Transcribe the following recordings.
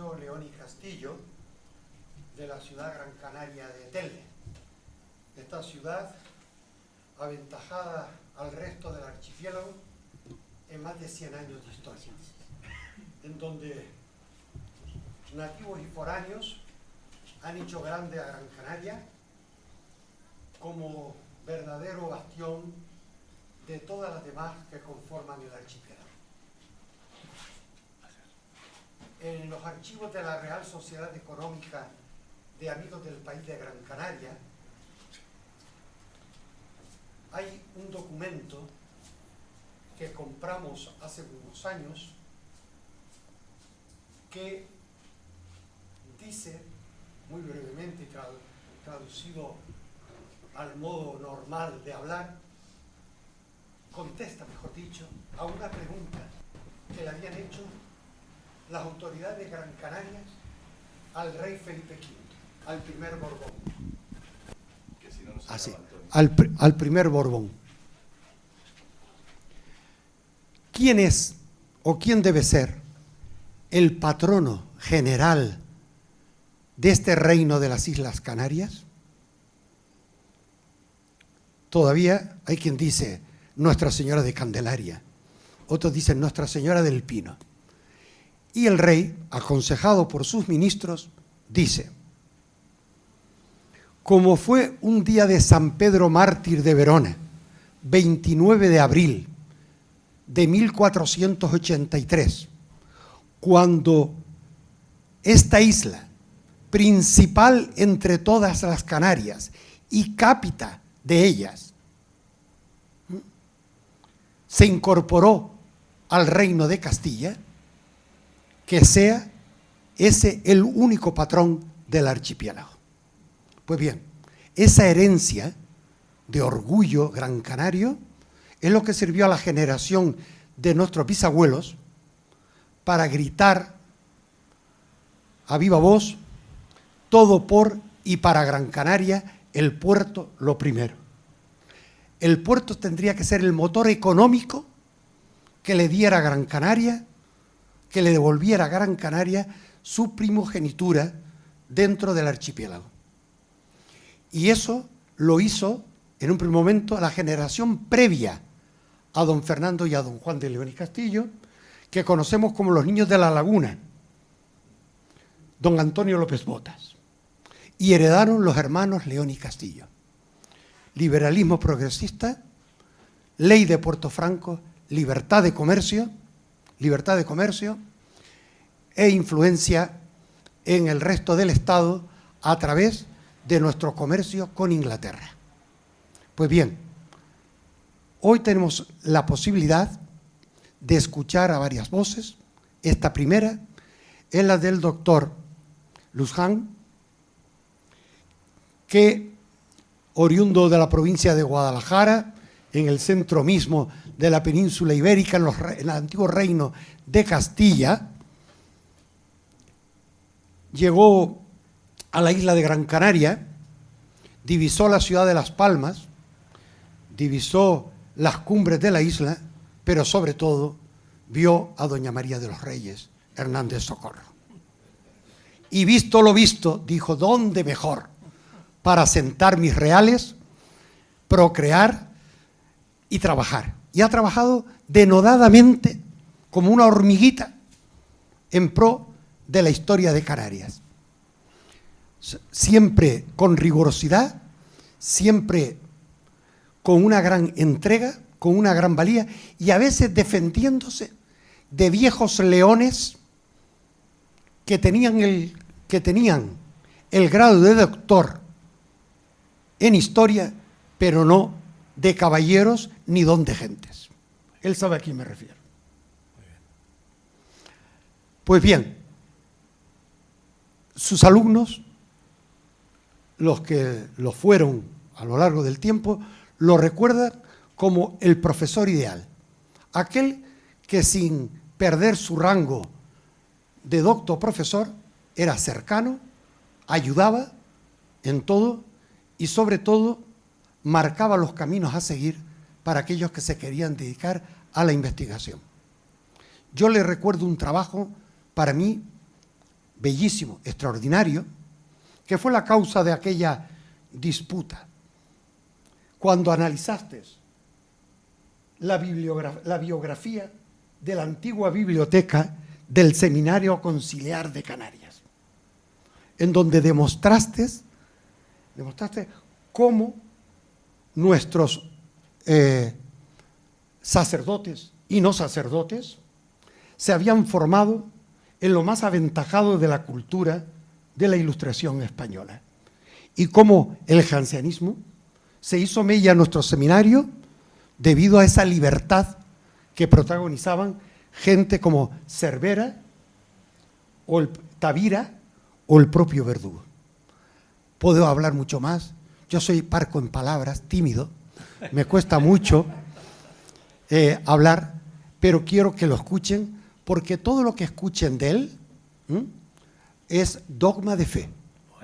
Fernando León y Castillo, de la ciudad gran canaria de Telde. Esta ciudad, aventajada al resto del archipiélago en más de 100 años de historia, en donde nativos y foráneos han hecho grande a Gran Canaria como verdadero bastión de todas las demás que conforman el archipiélago. En los archivos de la Real Sociedad Económica de Amigos del País de Gran Canaria hay un documento que compramos hace unos años que dice, muy brevemente traducido al modo normal de hablar, contesta, mejor dicho, a una pregunta que le habían hecho las autoridades de Gran Canaria al rey Felipe V, al primer Borbón. Así, al primer Borbón. ¿Quién es o quién debe ser el patrono general de este reino de las Islas Canarias? Todavía hay quien dice Nuestra Señora de Candelaria, otros dicen Nuestra Señora del Pino. Y el rey, aconsejado por sus ministros, dice: como fue un día de San Pedro Mártir de Verona, 29 de abril de 1483, cuando esta isla, principal entre todas las Canarias y cápita de ellas, se incorporó al reino de Castilla, que sea ese el único patrón del archipiélago. Pues bien, esa herencia de orgullo gran canario es lo que sirvió a la generación de nuestros bisabuelos para gritar a viva voz: todo por y para Gran Canaria, el puerto lo primero. El puerto tendría que ser el motor económico que le diera a Gran Canaria, que le devolviera a Gran Canaria su primogenitura dentro del archipiélago. Y eso lo hizo en un primer momento la generación previa a don Fernando y a don Juan de León y Castillo, que conocemos como los niños de la laguna, don Antonio López Botas, y heredaron los hermanos León y Castillo. Liberalismo progresista, ley de Puerto Franco, libertad de comercio e influencia en el resto del Estado a través de nuestro comercio con Inglaterra. Pues bien, hoy tenemos la posibilidad de escuchar a varias voces. Esta primera es la del doctor Luzán, que, oriundo de la provincia de Guadalajara, en el centro mismo de la península ibérica, en el antiguo reino de Castilla, llegó a la isla de Gran Canaria, divisó la ciudad de Las Palmas, divisó las cumbres de la isla, pero sobre todo vio a doña María de los Reyes Hernández Socorro. Y visto lo visto, dijo: ¿dónde mejor para sentar mis reales, procrear y trabajar? Y ha trabajado denodadamente como una hormiguita en pro de la historia de Canarias. Siempre con rigurosidad, siempre con una gran entrega, con una gran valía, y a veces defendiéndose de viejos leones que tenían el grado de doctor en historia, pero no de caballeros ni don de gentes. Él sabe a quién me refiero. Pues bien, sus alumnos, los que lo fueron a lo largo del tiempo, lo recuerdan como el profesor ideal, aquel que sin perder su rango de doctor profesor era cercano, ayudaba en todo y sobre todo marcaba los caminos a seguir para aquellos que se querían dedicar a la investigación. Yo le recuerdo un trabajo para mí bellísimo, extraordinario, que fue la causa de aquella disputa. Cuando analizaste la biografía de la antigua biblioteca del Seminario Conciliar de Canarias, en donde demostraste cómo nuestros sacerdotes y no sacerdotes se habían formado en lo más aventajado de la cultura de la Ilustración española, y cómo el jansenismo se hizo mella en nuestro seminario debido a esa libertad que protagonizaban gente como Cervera o el Tavira o el propio Verdugo. Puedo hablar mucho más, yo soy parco en palabras, tímido, me cuesta mucho hablar, pero quiero que lo escuchen, porque todo lo que escuchen de él es dogma de fe.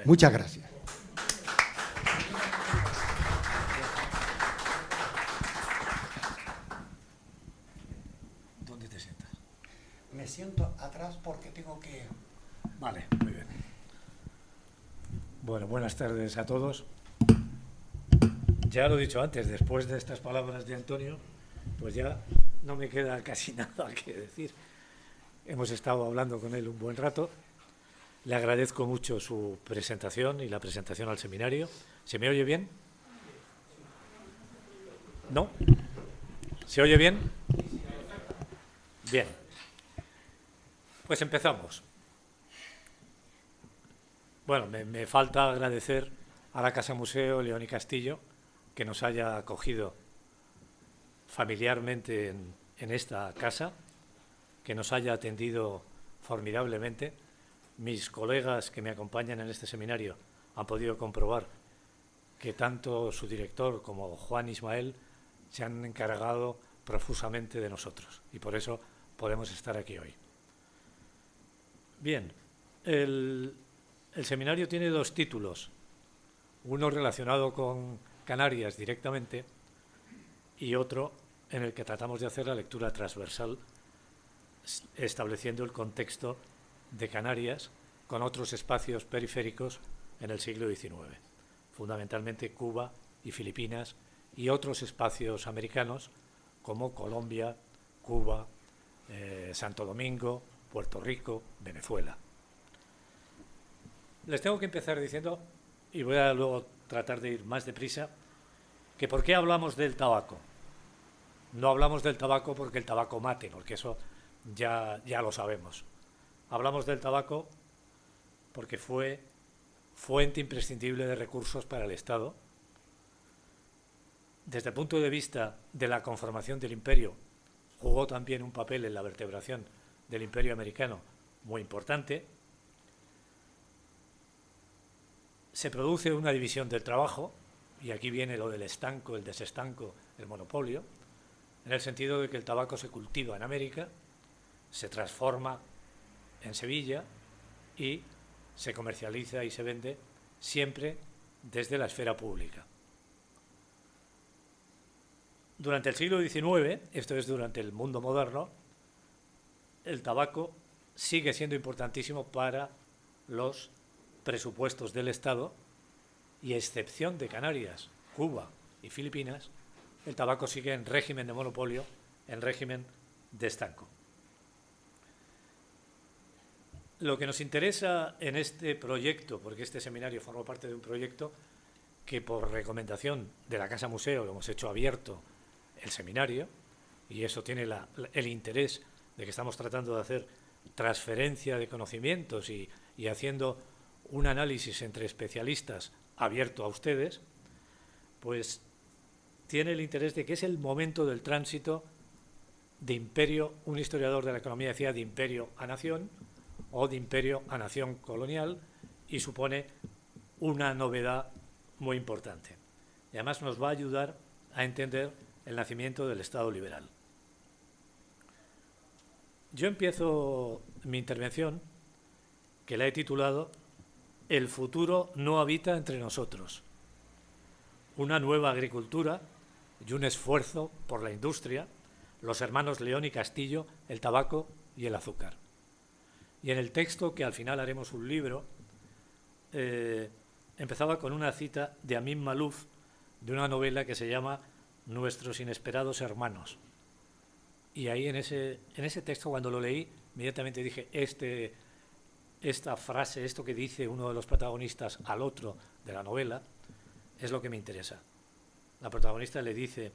Muchas gracias. ¿Dónde te sientas? Me siento atrás porque tengo que... Vale, muy bien. Bueno, buenas tardes a todos. Ya lo he dicho antes, después de estas palabras de Antonio, pues ya no me queda casi nada que decir. Hemos estado hablando con él un buen rato. Le agradezco mucho su presentación y la presentación al seminario. ¿Se me oye bien? ¿No? ¿Se oye bien? Bien. Pues empezamos. Bueno, me falta agradecer a la Casa Museo León y Castillo que nos haya acogido familiarmente en esta casa, que nos haya atendido formidablemente. Mis colegas que me acompañan en este seminario han podido comprobar que tanto su director como Juan Ismael se han encargado profusamente de nosotros y por eso podemos estar aquí hoy. Bien, el seminario tiene dos títulos, uno relacionado con Canarias directamente y otro en el que tratamos de hacer la lectura transversal, estableciendo el contexto de Canarias con otros espacios periféricos en el siglo XIX, fundamentalmente Cuba y Filipinas y otros espacios americanos como Colombia, Cuba, Santo Domingo, Puerto Rico, Venezuela. Les tengo que empezar diciendo, y voy a luego tratar de ir más deprisa, que ¿por qué hablamos del tabaco? No hablamos del tabaco porque el tabaco mate, porque eso ya lo sabemos. Hablamos del tabaco porque fue fuente imprescindible de recursos para el Estado. Desde el punto de vista de la conformación del imperio, jugó también un papel en la vertebración del imperio americano muy importante. Se produce una división del trabajo, y aquí viene lo del estanco, el desestanco, el monopolio, en el sentido de que el tabaco se cultiva en América, se transforma en Sevilla y se comercializa y se vende siempre desde la esfera pública. Durante el siglo XIX, esto es durante el mundo moderno, el tabaco sigue siendo importantísimo para los presupuestos del Estado y, a excepción de Canarias, Cuba y Filipinas, el tabaco sigue en régimen de monopolio, en régimen de estanco. Lo que nos interesa en este proyecto, porque este seminario forma parte de un proyecto que por recomendación de la Casa Museo lo hemos hecho abierto el seminario, y eso tiene el interés de que estamos tratando de hacer transferencia de conocimientos y haciendo un análisis entre especialistas abierto a ustedes, pues tiene el interés de que es el momento del tránsito de imperio, un historiador de la economía decía de imperio a nación o de imperio a nación colonial, y supone una novedad muy importante. Y además nos va a ayudar a entender el nacimiento del Estado liberal. Yo empiezo mi intervención, que la he titulado El futuro no habita entre nosotros. Una nueva agricultura y un esfuerzo por la industria, los hermanos León y Castillo, el tabaco y el azúcar. Y en el texto, que al final haremos un libro, empezaba con una cita de Amin Maalouf, de una novela que se llama Nuestros inesperados hermanos. Y ahí en ese texto, cuando lo leí, inmediatamente dije, esta frase, esto que dice uno de los protagonistas al otro de la novela, es lo que me interesa. La protagonista le dice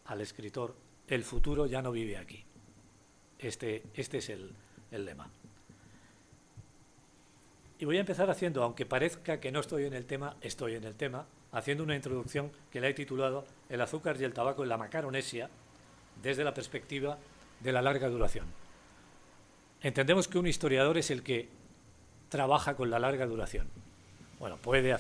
al escritor, el futuro ya no vive aquí. Este es el lema. Y voy a empezar haciendo, aunque parezca que no estoy en el tema, estoy en el tema, haciendo una introducción que la he titulado El azúcar y el tabaco en la Macaronesia, desde la perspectiva de la larga duración. Entendemos que un historiador es el que trabaja con la larga duración. Bueno, puede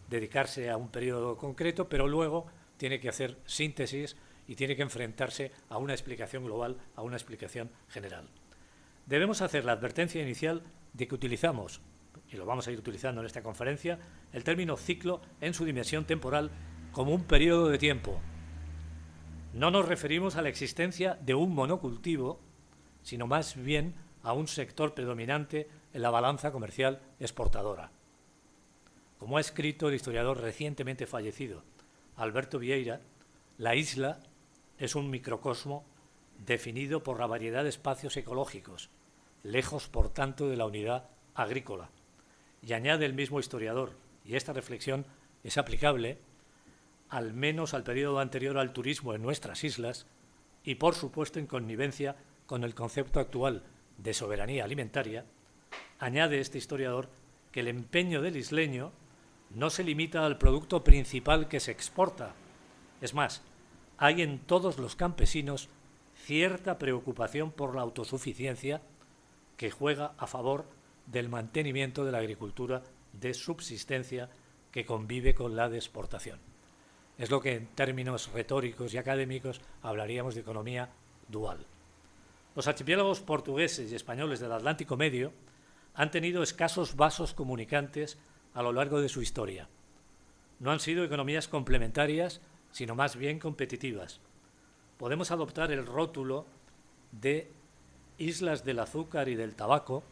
dedicarse a un periodo concreto, pero luego tiene que hacer síntesis y tiene que enfrentarse a una explicación global, a una explicación general. Debemos hacer la advertencia inicial de que utilizamos, y lo vamos a ir utilizando en esta conferencia, el término ciclo en su dimensión temporal como un periodo de tiempo. No nos referimos a la existencia de un monocultivo, sino más bien a un sector predominante en la balanza comercial exportadora. Como ha escrito el historiador recientemente fallecido, Alberto Vieira, la isla es un microcosmo definido por la variedad de espacios ecológicos, lejos, por tanto, de la unidad agrícola. Y añade el mismo historiador, y esta reflexión es aplicable al menos al periodo anterior al turismo en nuestras islas y, por supuesto, en connivencia con el concepto actual de soberanía alimentaria, añade este historiador que el empeño del isleño no se limita al producto principal que se exporta. Es más, hay en todos los campesinos cierta preocupación por la autosuficiencia que juega a favor del mantenimiento de la agricultura de subsistencia que convive con la de exportación. Es lo que en términos retóricos y académicos hablaríamos de economía dual. Los archipiélagos portugueses y españoles del Atlántico Medio han tenido escasos vasos comunicantes a lo largo de su historia. No han sido economías complementarias, sino más bien competitivas. Podemos adoptar el rótulo de islas del azúcar y del tabaco,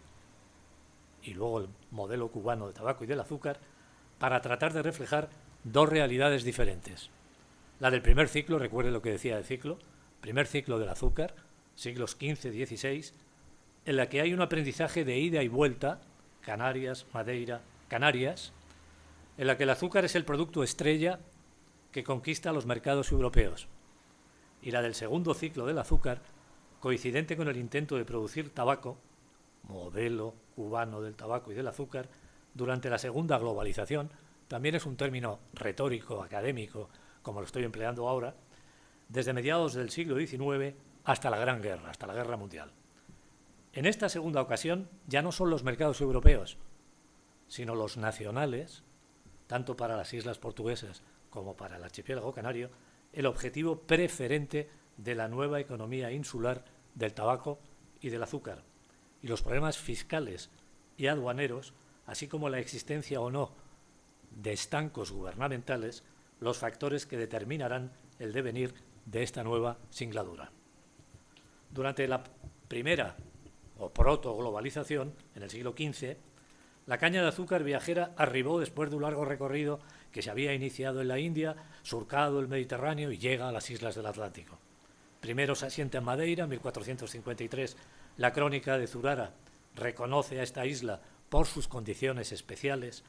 y luego el modelo cubano de tabaco y del azúcar, para tratar de reflejar dos realidades diferentes. La del primer ciclo, recuerde lo que decía del ciclo, primer ciclo del azúcar, siglos XV-XVI, en la que hay un aprendizaje de ida y vuelta, Canarias, Madeira, Canarias, en la que el azúcar es el producto estrella que conquista los mercados europeos, y la del segundo ciclo del azúcar, coincidente con el intento de producir tabaco, modelo cubano del tabaco y del azúcar, durante la segunda globalización, también es un término retórico, académico, como lo estoy empleando ahora, desde mediados del siglo XIX hasta la Gran Guerra, hasta la Guerra Mundial. En esta segunda ocasión ya no son los mercados europeos, sino los nacionales, tanto para las islas portuguesas como para el archipiélago canario, el objetivo preferente de la nueva economía insular del tabaco y del azúcar, y los problemas fiscales y aduaneros, así como la existencia o no de estancos gubernamentales, los factores que determinarán el devenir de esta nueva singladura. Durante la primera o protoglobalización, en el siglo XV, la caña de azúcar viajera arribó después de un largo recorrido que se había iniciado en la India, surcado el Mediterráneo y llega a las islas del Atlántico. Primero se asienta en Madeira, en 1453. La crónica de Zurara reconoce a esta isla por sus condiciones especiales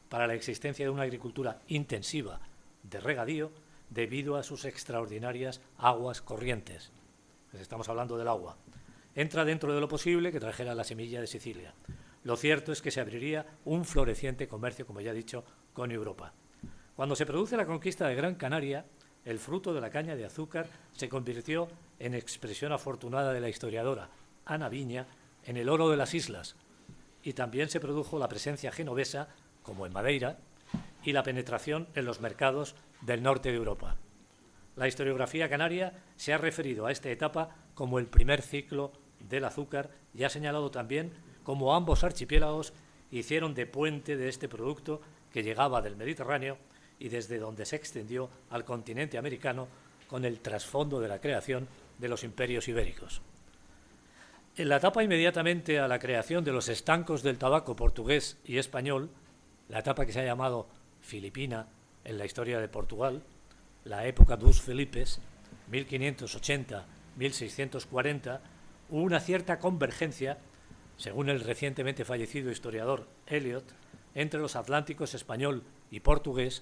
para la existencia de una agricultura intensiva de regadío debido a sus extraordinarias aguas corrientes. Pues estamos hablando del agua. Entra dentro de lo posible que trajera la semilla de Sicilia. Lo cierto es que se abriría un floreciente comercio, como ya he dicho, con Europa. Cuando se produce la conquista de Gran Canaria, el fruto de la caña de azúcar se convirtió en expresión afortunada de la historiadora Ana Viña en el oro de las islas, y también se produjo la presencia genovesa, como en Madeira, y la penetración en los mercados del norte de Europa. La historiografía canaria se ha referido a esta etapa como el primer ciclo del azúcar y ha señalado también cómo ambos archipiélagos hicieron de puente de este producto que llegaba del Mediterráneo y desde donde se extendió al continente americano con el trasfondo de la creación de los imperios ibéricos. En la etapa inmediatamente a la creación de los estancos del tabaco portugués y español, la etapa que se ha llamado filipina en la historia de Portugal, la época dos Filipes, 1580-1640, hubo una cierta convergencia, según el recientemente fallecido historiador Eliot, entre los atlánticos español y portugués,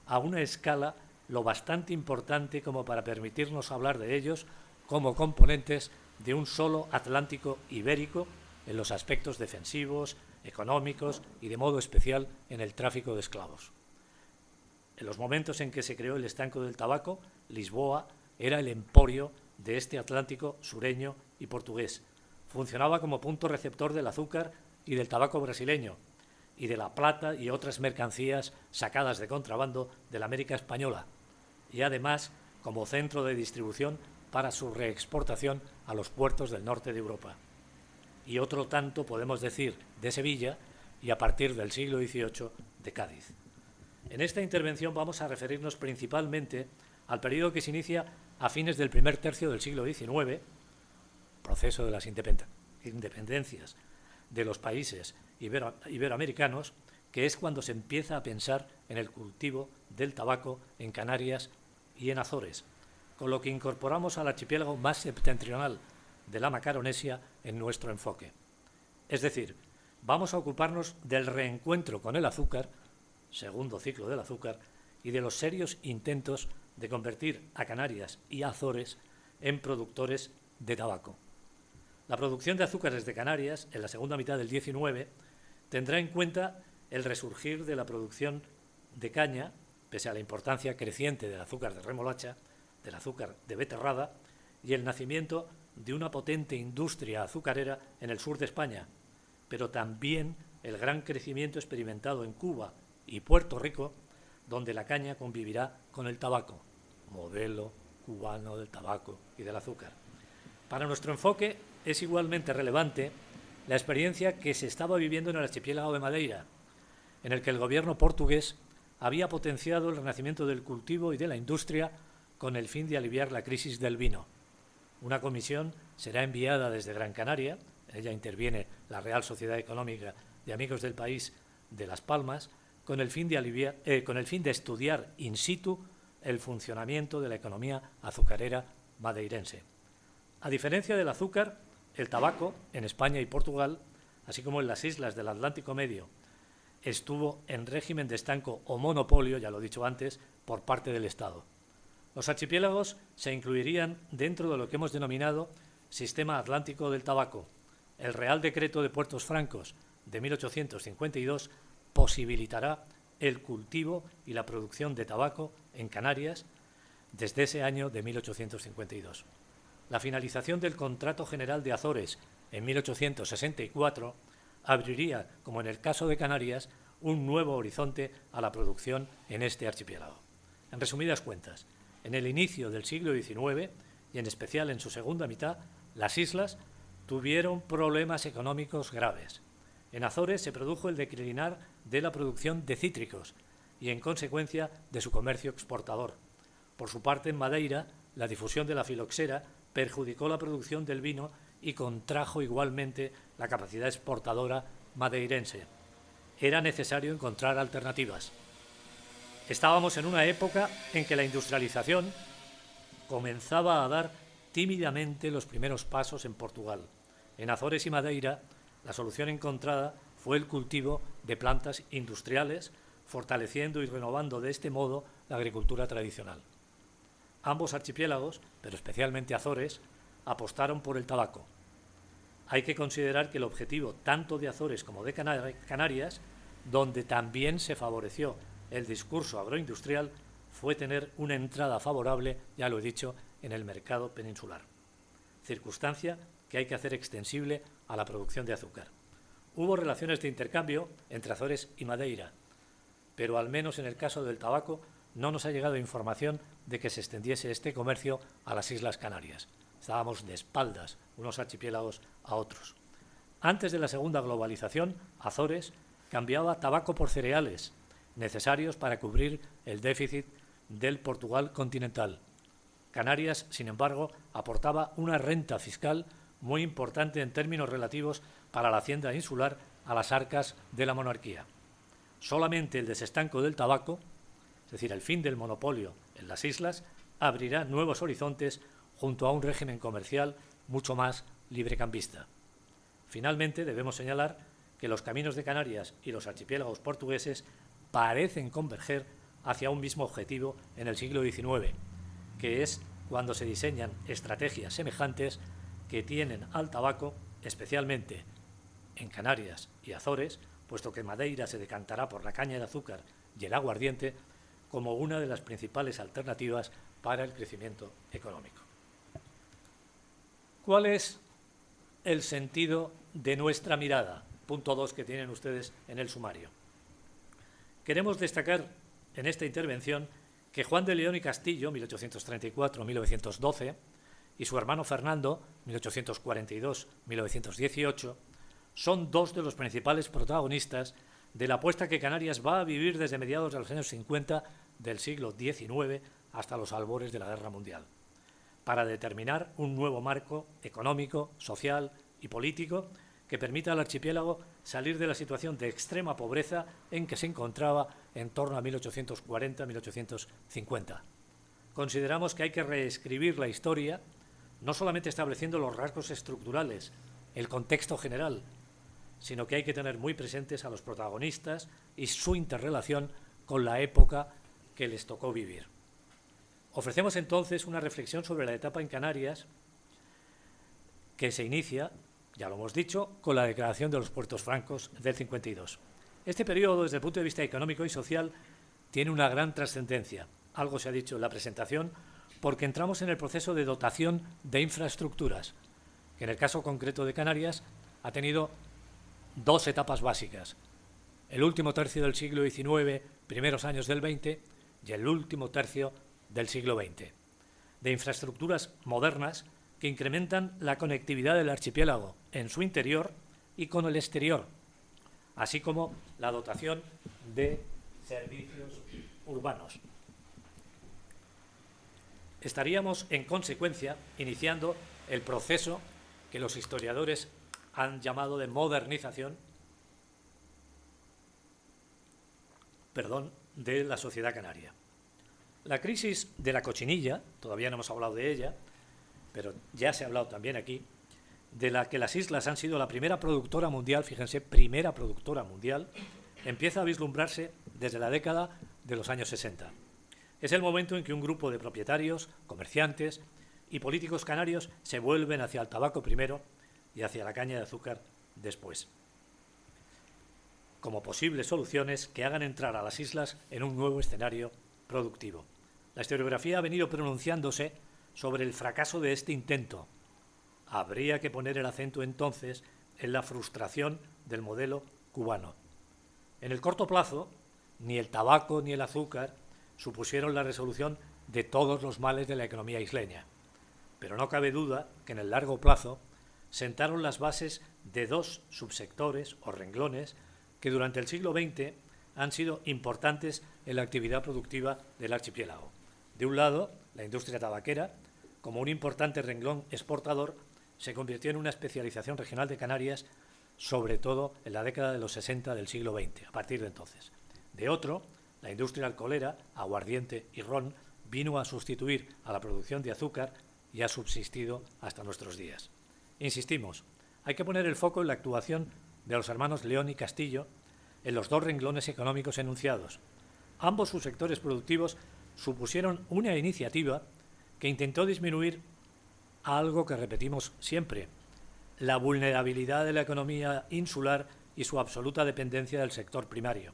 a una escala lo bastante importante como para permitirnos hablar de ellos como componentes de un solo Atlántico ibérico en los aspectos defensivos, económicos y de modo especial en el tráfico de esclavos. En los momentos en que se creó el estanco del tabaco, Lisboa era el emporio de este Atlántico sureño y portugués. Funcionaba como punto receptor del azúcar y del tabaco brasileño, y de la plata y otras mercancías sacadas de contrabando de la América española, y además como centro de distribución para su reexportación a los puertos del norte de Europa. Y otro tanto podemos decir de Sevilla y a partir del siglo XVIII de Cádiz. En esta intervención vamos a referirnos principalmente al periodo que se inicia a fines del primer tercio del siglo XIX, proceso de las independencias de los países iberoamericanos, que es cuando se empieza a pensar en el cultivo del tabaco en Canarias y en Azores, con lo que incorporamos al archipiélago más septentrional de la Macaronesia en nuestro enfoque. Es decir, vamos a ocuparnos del reencuentro con el azúcar, segundo ciclo del azúcar, y de los serios intentos de convertir a Canarias y Azores en productores de tabaco. La producción de azúcares de Canarias, en la segunda mitad del XIX, tendrá en cuenta el resurgir de la producción de caña, pese a la importancia creciente del azúcar de remolacha, del azúcar de beterrada y el nacimiento de una potente industria azucarera en el sur de España, pero también el gran crecimiento experimentado en Cuba y Puerto Rico, donde la caña convivirá con el tabaco, modelo cubano del tabaco y del azúcar. Para nuestro enfoque es igualmente relevante la experiencia que se estaba viviendo en el archipiélago de Madeira, en el que el gobierno portugués había potenciado el renacimiento del cultivo y de la industria con el fin de aliviar la crisis del vino. Una comisión será enviada desde Gran Canaria, en ella interviene la Real Sociedad Económica de Amigos del País de Las Palmas, con el fin de estudiar in situ el funcionamiento de la economía azucarera madeirense. A diferencia del azúcar, el tabaco, en España y Portugal, así como en las islas del Atlántico Medio, estuvo en régimen de estanco o monopolio, ya lo he dicho antes, por parte del Estado. Los archipiélagos se incluirían dentro de lo que hemos denominado Sistema Atlántico del Tabaco. El Real Decreto de Puertos Francos de 1852 posibilitará el cultivo y la producción de tabaco en Canarias desde ese año de 1852. La finalización del Contrato General de Azores en 1864 abriría, como en el caso de Canarias, un nuevo horizonte a la producción en este archipiélago. En resumidas cuentas, en el inicio del siglo XIX, y en especial en su segunda mitad, las islas tuvieron problemas económicos graves. En Azores se produjo el declinar de la producción de cítricos y, en consecuencia, de su comercio exportador. Por su parte, en Madeira, la difusión de la filoxera perjudicó la producción del vino y contrajo igualmente la capacidad exportadora madeirense. Era necesario encontrar alternativas. Estábamos en una época en que la industrialización comenzaba a dar tímidamente los primeros pasos en Portugal. En Azores y Madeira, la solución encontrada fue el cultivo de plantas industriales, fortaleciendo y renovando de este modo la agricultura tradicional. Ambos archipiélagos, pero especialmente Azores, apostaron por el tabaco. Hay que considerar que el objetivo tanto de Azores como de Canarias, donde también se favoreció el discurso agroindustrial, fue tener una entrada favorable, ya lo he dicho, en el mercado peninsular. Circunstancia que hay que hacer extensible a la producción de azúcar. Hubo relaciones de intercambio entre Azores y Madeira, pero al menos en el caso del tabaco no nos ha llegado información de que se extendiese este comercio a las Islas Canarias. Estábamos de espaldas unos archipiélagos a otros. Antes de la segunda globalización, Azores cambiaba tabaco por cereales, necesarios para cubrir el déficit del Portugal continental. Canarias, sin embargo, aportaba una renta fiscal muy importante en términos relativos para la hacienda insular a las arcas de la monarquía. Solamente el desestanco del tabaco, es decir, el fin del monopolio en las islas, abrirá nuevos horizontes junto a un régimen comercial mucho más librecambista. Finalmente, debemos señalar que los caminos de Canarias y los archipiélagos portugueses parecen converger hacia un mismo objetivo en el siglo XIX, que es cuando se diseñan estrategias semejantes que tienen al tabaco, especialmente en Canarias y Azores, puesto que Madeira se decantará por la caña de azúcar y el aguardiente, como una de las principales alternativas para el crecimiento económico. ¿Cuál es el sentido de nuestra mirada? Punto 2 que tienen ustedes en el sumario. Queremos destacar en esta intervención que Juan de León y Castillo, 1834-1912, y su hermano Fernando, 1842-1918, son dos de los principales protagonistas de la apuesta que Canarias va a vivir desde mediados de los años 50 del siglo XIX hasta los albores de la Guerra Mundial, para determinar un nuevo marco económico, social y político que permita al archipiélago salir de la situación de extrema pobreza en que se encontraba en torno a 1840-1850. Consideramos que hay que reescribir la historia, no solamente estableciendo los rasgos estructurales, el contexto general, sino que hay que tener muy presentes a los protagonistas y su interrelación con la época que les tocó vivir. Ofrecemos entonces una reflexión sobre la etapa en Canarias que se inicia, ya lo hemos dicho, con la declaración de los puertos francos del 52. Este periodo, desde el punto de vista económico y social, tiene una gran trascendencia. Algo se ha dicho en la presentación, porque entramos en el proceso de dotación de infraestructuras, que en el caso concreto de Canarias ha tenido dos etapas básicas: el último tercio del siglo XIX, primeros años del XX, y el último tercio del siglo XX, de infraestructuras modernas que incrementan la conectividad del archipiélago en su interior y con el exterior, así como la dotación de servicios urbanos. Estaríamos, en consecuencia, iniciando el proceso que los historiadores han llamado de modernización, de la sociedad canaria. La crisis de la cochinilla, todavía no hemos hablado de ella, pero ya se ha hablado también aquí, de la que las islas han sido la primera productora mundial, fíjense, primera productora mundial, empieza a vislumbrarse desde la década de los años 60. Es el momento en que un grupo de propietarios, comerciantes y políticos canarios se vuelven hacia el tabaco primero y hacia la caña de azúcar después, como posibles soluciones que hagan entrar a las islas en un nuevo escenario productivo. La historiografía ha venido pronunciándose sobre el fracaso de este intento. Habría que poner el acento entonces en la frustración del modelo cubano. En el corto plazo, ni el tabaco ni el azúcar supusieron la resolución de todos los males de la economía isleña, pero no cabe duda que en el largo plazo sentaron las bases de dos subsectores o renglones que durante el siglo XX han sido importantes en la actividad productiva del archipiélago. De un lado, la industria tabaquera, como un importante renglón exportador, se convirtió en una especialización regional de Canarias, sobre todo en la década de los 60 del siglo XX, a partir de entonces. De otro, la industria alcoholera, aguardiente y ron, vino a sustituir a la producción de azúcar y ha subsistido hasta nuestros días. Insistimos, hay que poner el foco en la actuación de los hermanos León y Castillo en los dos renglones económicos enunciados. Ambos subsectores productivos supusieron una iniciativa que intentó disminuir algo que repetimos siempre: la vulnerabilidad de la economía insular y su absoluta dependencia del sector primario,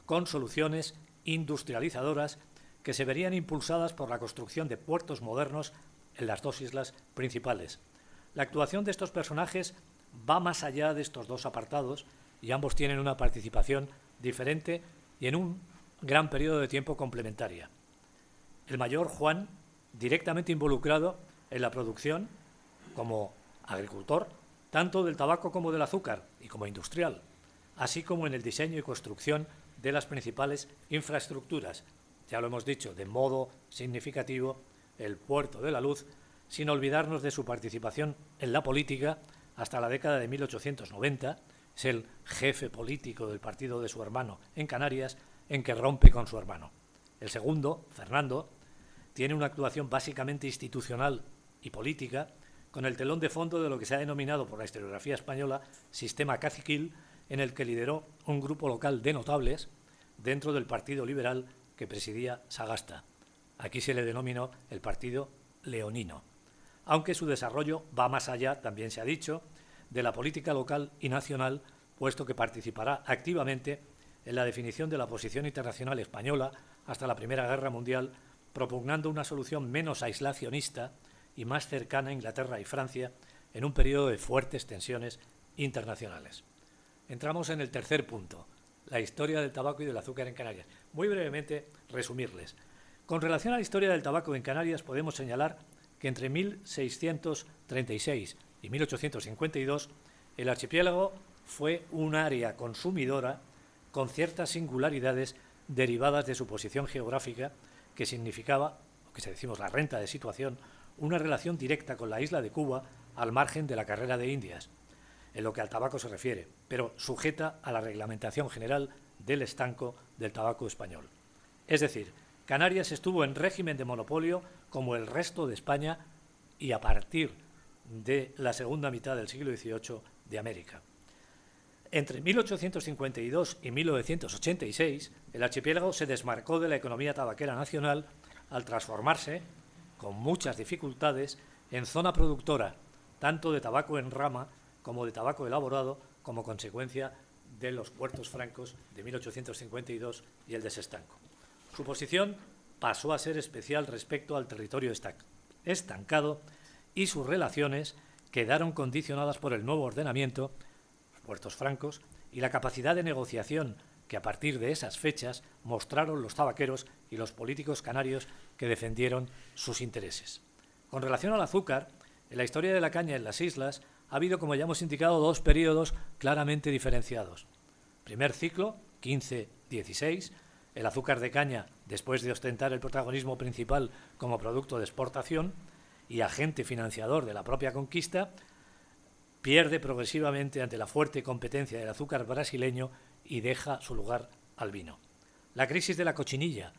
con soluciones industrializadoras que se verían impulsadas por la construcción de puertos modernos en las dos islas principales. La actuación de estos personajes va más allá de estos dos apartados y ambos tienen una participación diferente y en un gran periodo de tiempo complementaria. El mayor, Juan, directamente involucrado en la producción como agricultor, tanto del tabaco como del azúcar y como industrial, así como en el diseño y construcción de las principales infraestructuras. Ya lo hemos dicho, de modo significativo, el Puerto de la Luz sin olvidarnos de su participación en la política hasta la década de 1890. Es el jefe político del partido de su hermano en Canarias, en que rompe con su hermano. El segundo, Fernando, tiene una actuación básicamente institucional y política, con el telón de fondo de lo que se ha denominado por la historiografía española sistema caciquil, en el que lideró un grupo local de notables dentro del Partido Liberal que presidía Sagasta. Aquí se le denominó el Partido Leonino, aunque su desarrollo va más allá, también se ha dicho, de la política local y nacional, puesto que participará activamente en la definición de la posición internacional española hasta la Primera Guerra Mundial, propugnando una solución menos aislacionista y más cercana a Inglaterra y Francia en un periodo de fuertes tensiones internacionales. Entramos en el tercer punto, la historia del tabaco y del azúcar en Canarias. Muy brevemente, resumirles. Con relación a la historia del tabaco en Canarias, podemos señalar que entre 1636 y 1852 el archipiélago fue un área consumidora con ciertas singularidades derivadas de su posición geográfica, que significaba, lo que se decimos la renta de situación, una relación directa con la isla de Cuba al margen de la carrera de Indias, en lo que al tabaco se refiere, pero sujeta a la reglamentación general del estanco del tabaco español. Es decir, Canarias estuvo en régimen de monopolio como el resto de España y a partir de la segunda mitad del siglo XVIII de América. Entre 1852 y 1986, el archipiélago se desmarcó de la economía tabaquera nacional al transformarse, con muchas dificultades, en zona productora, tanto de tabaco en rama como de tabaco elaborado, como consecuencia de los puertos francos de 1852 y el desestanco. Su posición pasó a ser especial respecto al territorio estancado y sus relaciones quedaron condicionadas por el nuevo ordenamiento, los puertos francos, y la capacidad de negociación que a partir de esas fechas mostraron los tabaqueros y los políticos canarios que defendieron sus intereses. Con relación al azúcar, en la historia de la caña en las islas ha habido, como ya hemos indicado, dos periodos claramente diferenciados. Primer ciclo, 15-16, el azúcar de caña, después de ostentar el protagonismo principal como producto de exportación y agente financiador de la propia conquista, pierde progresivamente ante la fuerte competencia del azúcar brasileño y deja su lugar al vino. La crisis de la cochinilla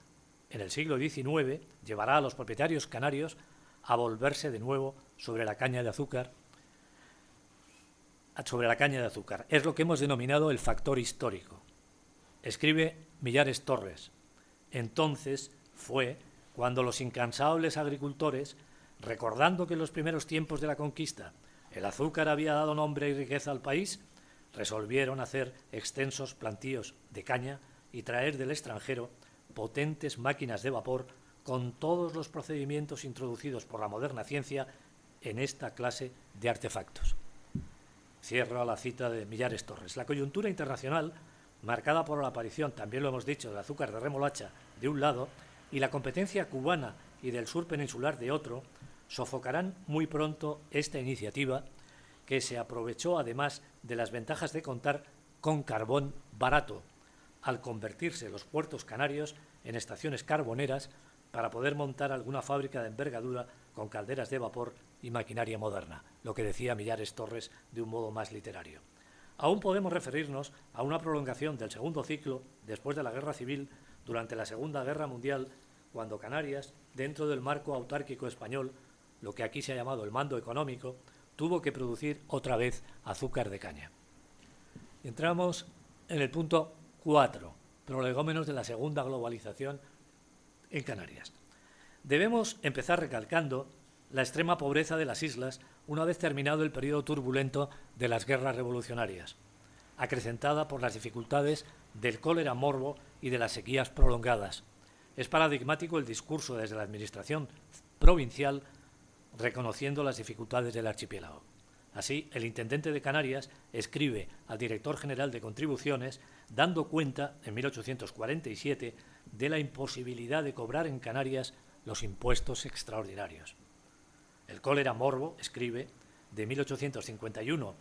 en el siglo XIX llevará a los propietarios canarios a volverse de nuevo sobre la caña de azúcar. Es lo que hemos denominado el factor histórico. Escribe Millares Torres: entonces fue cuando los incansables agricultores, recordando que en los primeros tiempos de la conquista el azúcar había dado nombre y riqueza al país, resolvieron hacer extensos plantíos de caña y traer del extranjero potentes máquinas de vapor con todos los procedimientos introducidos por la moderna ciencia en esta clase de artefactos. Cierro la cita de Millares Torres. La coyuntura internacional, marcada por la aparición, también lo hemos dicho, del azúcar de remolacha de un lado y la competencia cubana y del sur peninsular de otro, sofocarán muy pronto esta iniciativa, que se aprovechó además de las ventajas de contar con carbón barato, al convertirse los puertos canarios en estaciones carboneras para poder montar alguna fábrica de envergadura con calderas de vapor y maquinaria moderna, lo que decía Millares Torres de un modo más literario. Aún podemos referirnos a una prolongación del segundo ciclo después de la Guerra Civil durante la Segunda Guerra Mundial, cuando Canarias, dentro del marco autárquico español, lo que aquí se ha llamado el mando económico, tuvo que producir otra vez azúcar de caña. Entramos en el punto 4, prolegómenos de la segunda globalización en Canarias. Debemos empezar recalcando la extrema pobreza de las islas una vez terminado el periodo turbulento de las guerras revolucionarias, acrecentada por las dificultades del cólera morbo y de las sequías prolongadas. Es paradigmático el discurso desde la administración provincial reconociendo las dificultades del archipiélago. Así, el intendente de Canarias escribe al director general de contribuciones dando cuenta, en 1847, de la imposibilidad de cobrar en Canarias los impuestos extraordinarios. El cólera morbo, escribe, de 1851,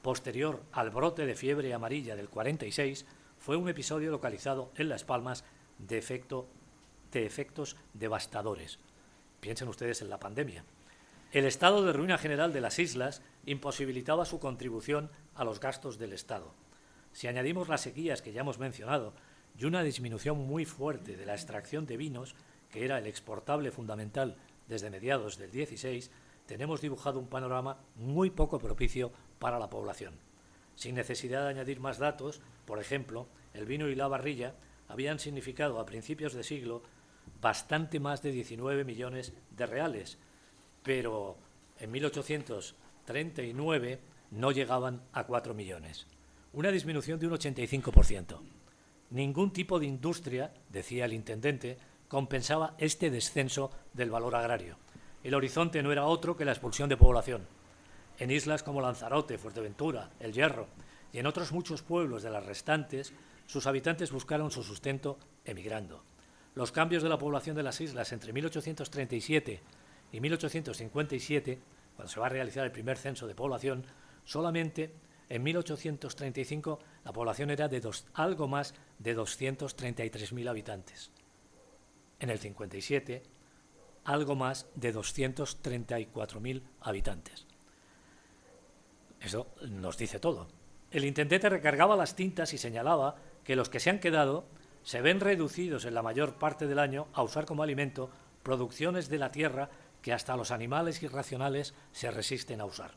posterior al brote de fiebre amarilla del 46, fue un episodio localizado en Las Palmas de efectos devastadores. Piensen ustedes en la pandemia. El estado de ruina general de las islas imposibilitaba su contribución a los gastos del Estado. Si añadimos las sequías que ya hemos mencionado y una disminución muy fuerte de la extracción de vinos, que era el exportable fundamental desde mediados del 16, tenemos dibujado un panorama muy poco propicio para la población. Sin necesidad de añadir más datos, por ejemplo, el vino y la barrilla habían significado a principios de siglo bastante más de 19 millones de reales, pero en 1839 no llegaban a 4 millones. Una disminución de un 85%. Ningún tipo de industria, decía el intendente, compensaba este descenso del valor agrario. El horizonte no era otro que la expulsión de población. En islas como Lanzarote, Fuerteventura, El Hierro y en otros muchos pueblos de las restantes, sus habitantes buscaron su sustento emigrando. Los cambios de la población de las islas entre 1837 y 1857, cuando se va a realizar el primer censo de población, solamente en 1835 la población era de algo más de 233.000 habitantes. En el 57, algo más de 234.000 habitantes. Eso nos dice todo. El intendente recargaba las tintas y señalaba que los que se han quedado se ven reducidos en la mayor parte del año a usar como alimento producciones de la tierra que hasta los animales irracionales se resisten a usar.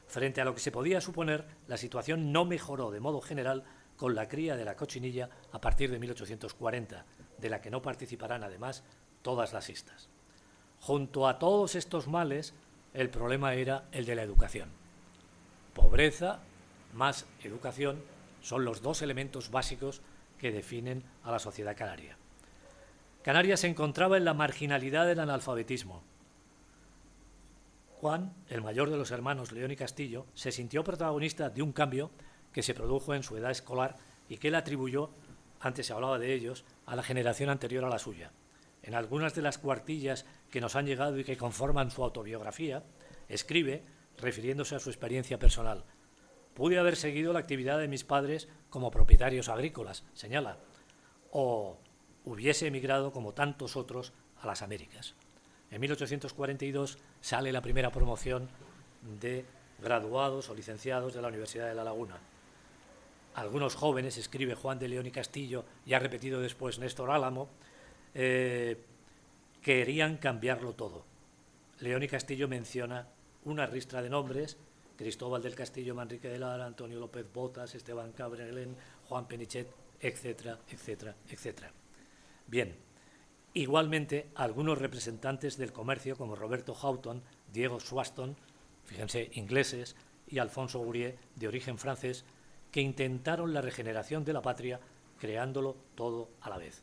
Frente a lo que se podía suponer, la situación no mejoró de modo general con la cría de la cochinilla a partir de 1840, de la que no participarán además todas las islas. Junto a todos estos males, el problema era el de la educación. Pobreza más educación son los dos elementos básicos que definen a la sociedad canaria. Canarias se encontraba en la marginalidad del analfabetismo. Juan, el mayor de los hermanos León y Castillo, se sintió protagonista de un cambio que se produjo en su edad escolar y que él atribuyó, antes se hablaba de ellos, a la generación anterior a la suya. En algunas de las cuartillas que nos han llegado y que conforman su autobiografía, escribe, refiriéndose a su experiencia personal: pude haber seguido la actividad de mis padres como propietarios agrícolas, señala, o hubiese emigrado como tantos otros a las Américas. En 1842 sale la primera promoción de graduados o licenciados de la Universidad de La Laguna. Algunos jóvenes, escribe Juan de León y Castillo, y ha repetido después Néstor Álamo, querían cambiarlo todo. León y Castillo menciona una ristra de nombres: Cristóbal del Castillo, Manrique de Lara, Antonio López Botas, Esteban Cabrelén, Juan Penichet, etcétera, etcétera, etcétera. Bien, igualmente algunos representantes del comercio como Roberto Houghton, Diego Swaston, fíjense, ingleses, y Alfonso Gourier, de origen francés, que intentaron la regeneración de la patria creándolo todo a la vez.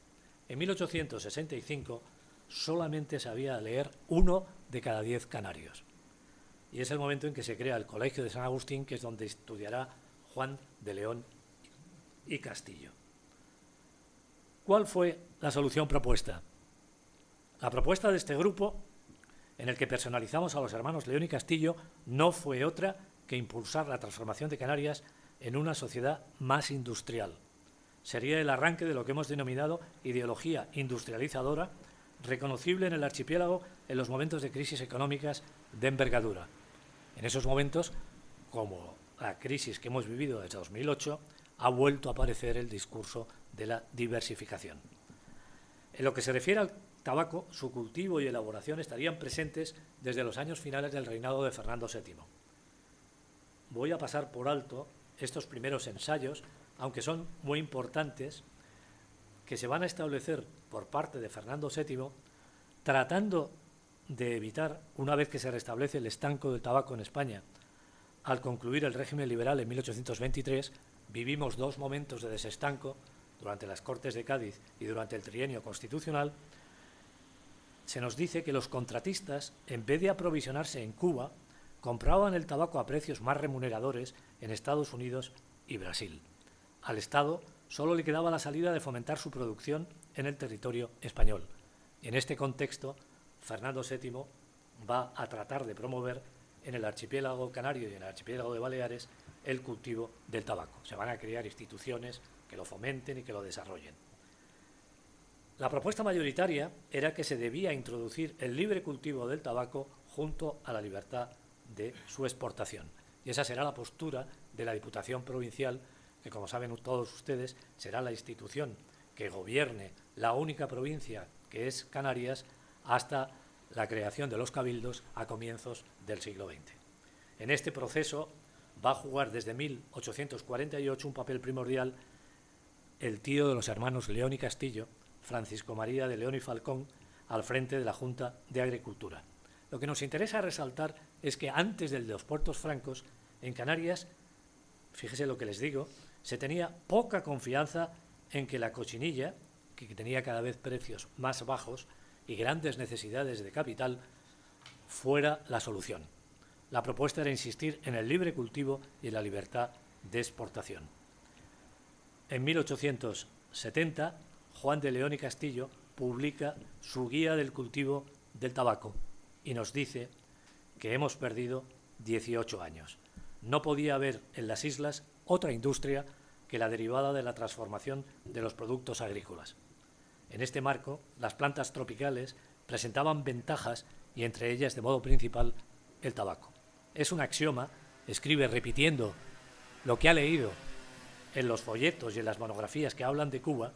En 1865 solamente sabía leer 1 de cada 10 canarios. Y es el momento en que se crea el Colegio de San Agustín, que es donde estudiará Juan de León y Castillo. ¿Cuál fue la solución propuesta? La propuesta de este grupo, en el que personalizamos a los hermanos León y Castillo, no fue otra que impulsar la transformación de Canarias en una sociedad más industrial. Sería el arranque de lo que hemos denominado ideología industrializadora, reconocible en el archipiélago en los momentos de crisis económicas de envergadura. En esos momentos, como la crisis que hemos vivido desde 2008, ha vuelto a aparecer el discurso de la diversificación. En lo que se refiere al tabaco, su cultivo y elaboración estarían presentes desde los años finales del reinado de Fernando VII. Voy a pasar por alto estos primeros ensayos, aunque son muy importantes, que se van a establecer por parte de Fernando VII, tratando de evitar, una vez que se restablece el estanco del tabaco en España, al concluir el régimen liberal en 1823, vivimos dos momentos de desestanco, durante las Cortes de Cádiz y durante el trienio constitucional. Se nos dice que los contratistas, en vez de aprovisionarse en Cuba, compraban el tabaco a precios más remuneradores en Estados Unidos y Brasil. Al Estado solo le quedaba la salida de fomentar su producción en el territorio español. En este contexto, Fernando VII va a tratar de promover en el archipiélago canario y en el archipiélago de Baleares el cultivo del tabaco. Se van a crear instituciones que lo fomenten y que lo desarrollen. La propuesta mayoritaria era que se debía introducir el libre cultivo del tabaco junto a la libertad de su exportación. Y esa será la postura de la Diputación Provincial, que, como saben todos ustedes, será la institución que gobierne la única provincia que es Canarias hasta la creación de los cabildos a comienzos del siglo XX. En este proceso va a jugar desde 1848 un papel primordial el tío de los hermanos León y Castillo, Francisco María de León y Falcón, al frente de la Junta de Agricultura. Lo que nos interesa resaltar es que antes de los puertos francos, en Canarias, fíjese lo que les digo, se tenía poca confianza en que la cochinilla, que tenía cada vez precios más bajos y grandes necesidades de capital, fuera la solución. La propuesta era insistir en el libre cultivo y en la libertad de exportación. En 1870, Juan de León y Castillo publica su Guía del cultivo del tabaco y nos dice que hemos perdido 18 años. No podía haber en las islas otra industria que la derivada de la transformación de los productos agrícolas. En este marco, las plantas tropicales presentaban ventajas y entre ellas, de modo principal, el tabaco. Es un axioma, escribe repitiendo lo que ha leído en los folletos y en las monografías que hablan de Cuba,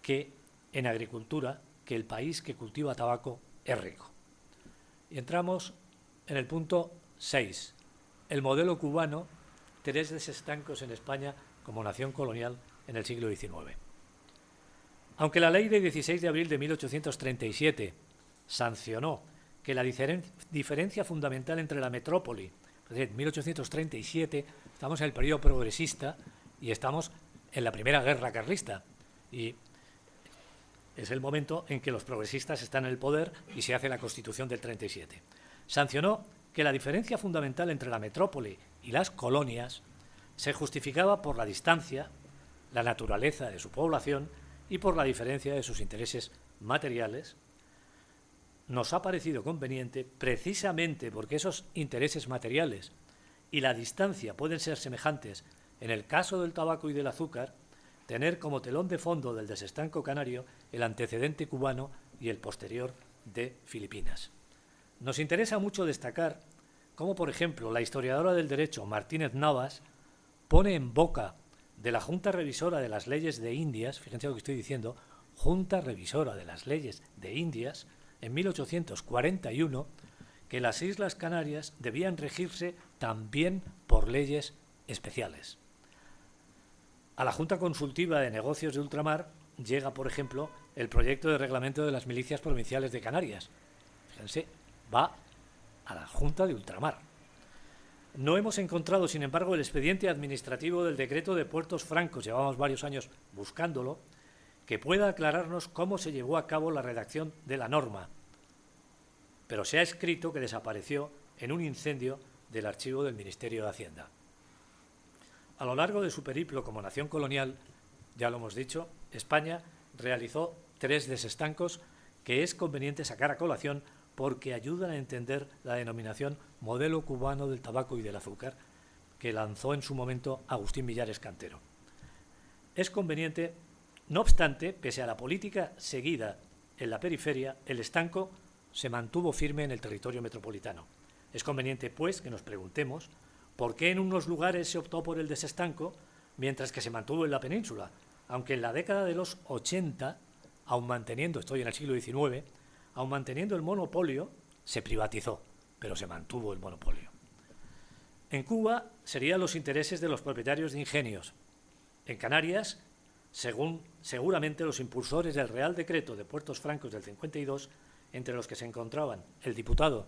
que en agricultura, que el país que cultiva tabaco es rico. Y entramos en el punto 6, el modelo cubano, 3 desestancos en España como nación colonial en el siglo XIX. Aunque la ley de 16 de abril de 1837 sancionó que la diferencia fundamental entre la metrópoli, es decir, 1837, estamos en el periodo progresista y estamos en la primera guerra carlista, y es el momento en que los progresistas están en el poder y se hace la Constitución del 37. Sancionó que la diferencia fundamental entre la metrópoli y las colonias se justificaba por la distancia, la naturaleza de su población y por la diferencia de sus intereses materiales. Nos ha parecido conveniente, precisamente porque esos intereses materiales y la distancia pueden ser semejantes en el caso del tabaco y del azúcar, tener como telón de fondo del desestanco canario el antecedente cubano y el posterior de Filipinas. Nos interesa mucho destacar cómo, por ejemplo, la historiadora del derecho Martínez Navas pone en boca de la Junta Revisora de las Leyes de Indias, fíjense lo que estoy diciendo, Junta Revisora de las Leyes de Indias, en 1841, que las Islas Canarias debían regirse también por leyes especiales. A la Junta Consultiva de Negocios de Ultramar llega, por ejemplo, el proyecto de reglamento de las milicias provinciales de Canarias. Fíjense, va a la Junta de Ultramar. No hemos encontrado, sin embargo, el expediente administrativo del decreto de puertos francos, llevamos varios años buscándolo, que pueda aclararnos cómo se llevó a cabo la redacción de la norma, pero se ha escrito que desapareció en un incendio del archivo del Ministerio de Hacienda. A lo largo de su periplo como nación colonial, ya lo hemos dicho, España realizó 3 desestancos que es conveniente sacar a colación porque ayudan a entender la denominación modelo cubano del tabaco y del azúcar que lanzó en su momento Agustín Millares Cantero. Es conveniente, no obstante, pese a la política seguida en la periferia, el estanco se mantuvo firme en el territorio metropolitano. Es conveniente, pues, que nos preguntemos por qué en unos lugares se optó por el desestanco, mientras que se mantuvo en la península, aunque en la década de los 80, aun manteniendo, estoy en el siglo XIX, aun manteniendo el monopolio, se privatizó, pero se mantuvo el monopolio. En Cuba serían los intereses de los propietarios de ingenios. En Canarias, seguramente los impulsores del Real Decreto de Puertos Francos del 52, entre los que se encontraban el diputado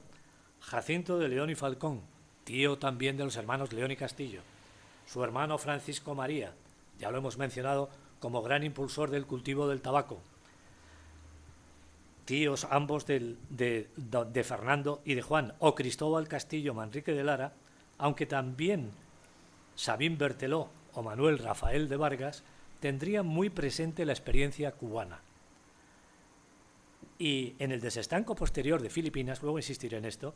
Jacinto de León y Falcón, tío también de los hermanos León y Castillo, su hermano Francisco María, ya lo hemos mencionado como gran impulsor del cultivo del tabaco, tíos ambos de Fernando y de Juan, o Cristóbal Castillo Manrique de Lara, aunque también Sabín Berteló o Manuel Rafael de Vargas tendrían muy presente la experiencia cubana. Y en el desestanco posterior de Filipinas, luego insistiré en esto,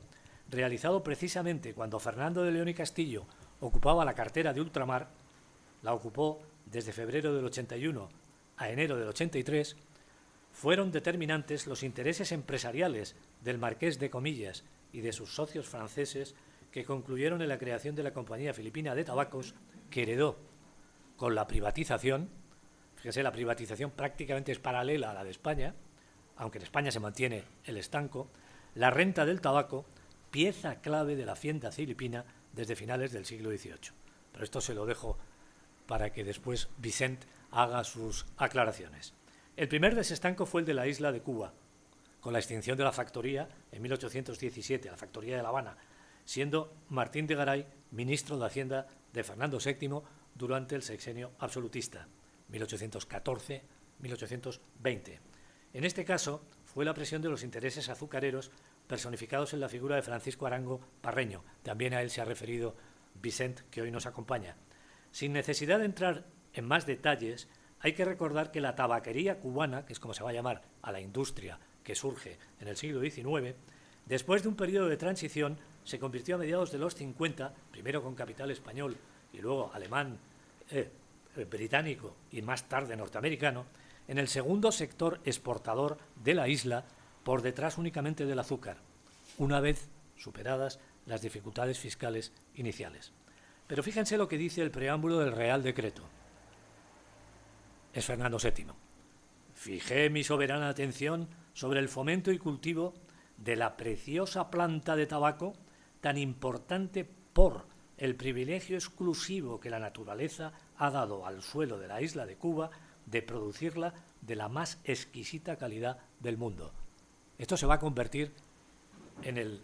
realizado precisamente cuando Fernando de León y Castillo ocupaba la cartera de ultramar, la ocupó desde febrero del 81 a enero del 83, fueron determinantes los intereses empresariales del Marqués de Comillas y de sus socios franceses, que concluyeron en la creación de la Compañía Filipina de Tabacos, que heredó con la privatización. Fíjese, la privatización prácticamente es paralela a la de España, aunque en España se mantiene el estanco, la renta del tabaco, pieza clave de la hacienda filipina desde finales del siglo XVIII. Pero esto se lo dejo para que después Vicent haga sus aclaraciones. El primer desestanco fue el de la isla de Cuba, con la extinción de la factoría en 1817, la factoría de La Habana, siendo Martín de Garay ministro de Hacienda de Fernando VII durante el sexenio absolutista, 1814-1820. En este caso, fue la presión de los intereses azucareros personificados en la figura de Francisco Arango Parreño. También a él se ha referido Vicent, que hoy nos acompaña. Sin necesidad de entrar en más detalles, hay que recordar que la tabaquería cubana, que es como se va a llamar a la industria que surge en el siglo XIX, después de un periodo de transición, se convirtió a mediados de los 50, primero con capital español y luego alemán, británico y más tarde norteamericano, en el segundo sector exportador de la isla, por detrás únicamente del azúcar, una vez superadas las dificultades fiscales iniciales. Pero fíjense lo que dice el preámbulo del Real Decreto. Es Fernando VII. Fijé mi soberana atención sobre el fomento y cultivo de la preciosa planta de tabaco, tan importante por el privilegio exclusivo que la naturaleza ha dado al suelo de la isla de Cuba de producirla de la más exquisita calidad del mundo. Esto se va a convertir en el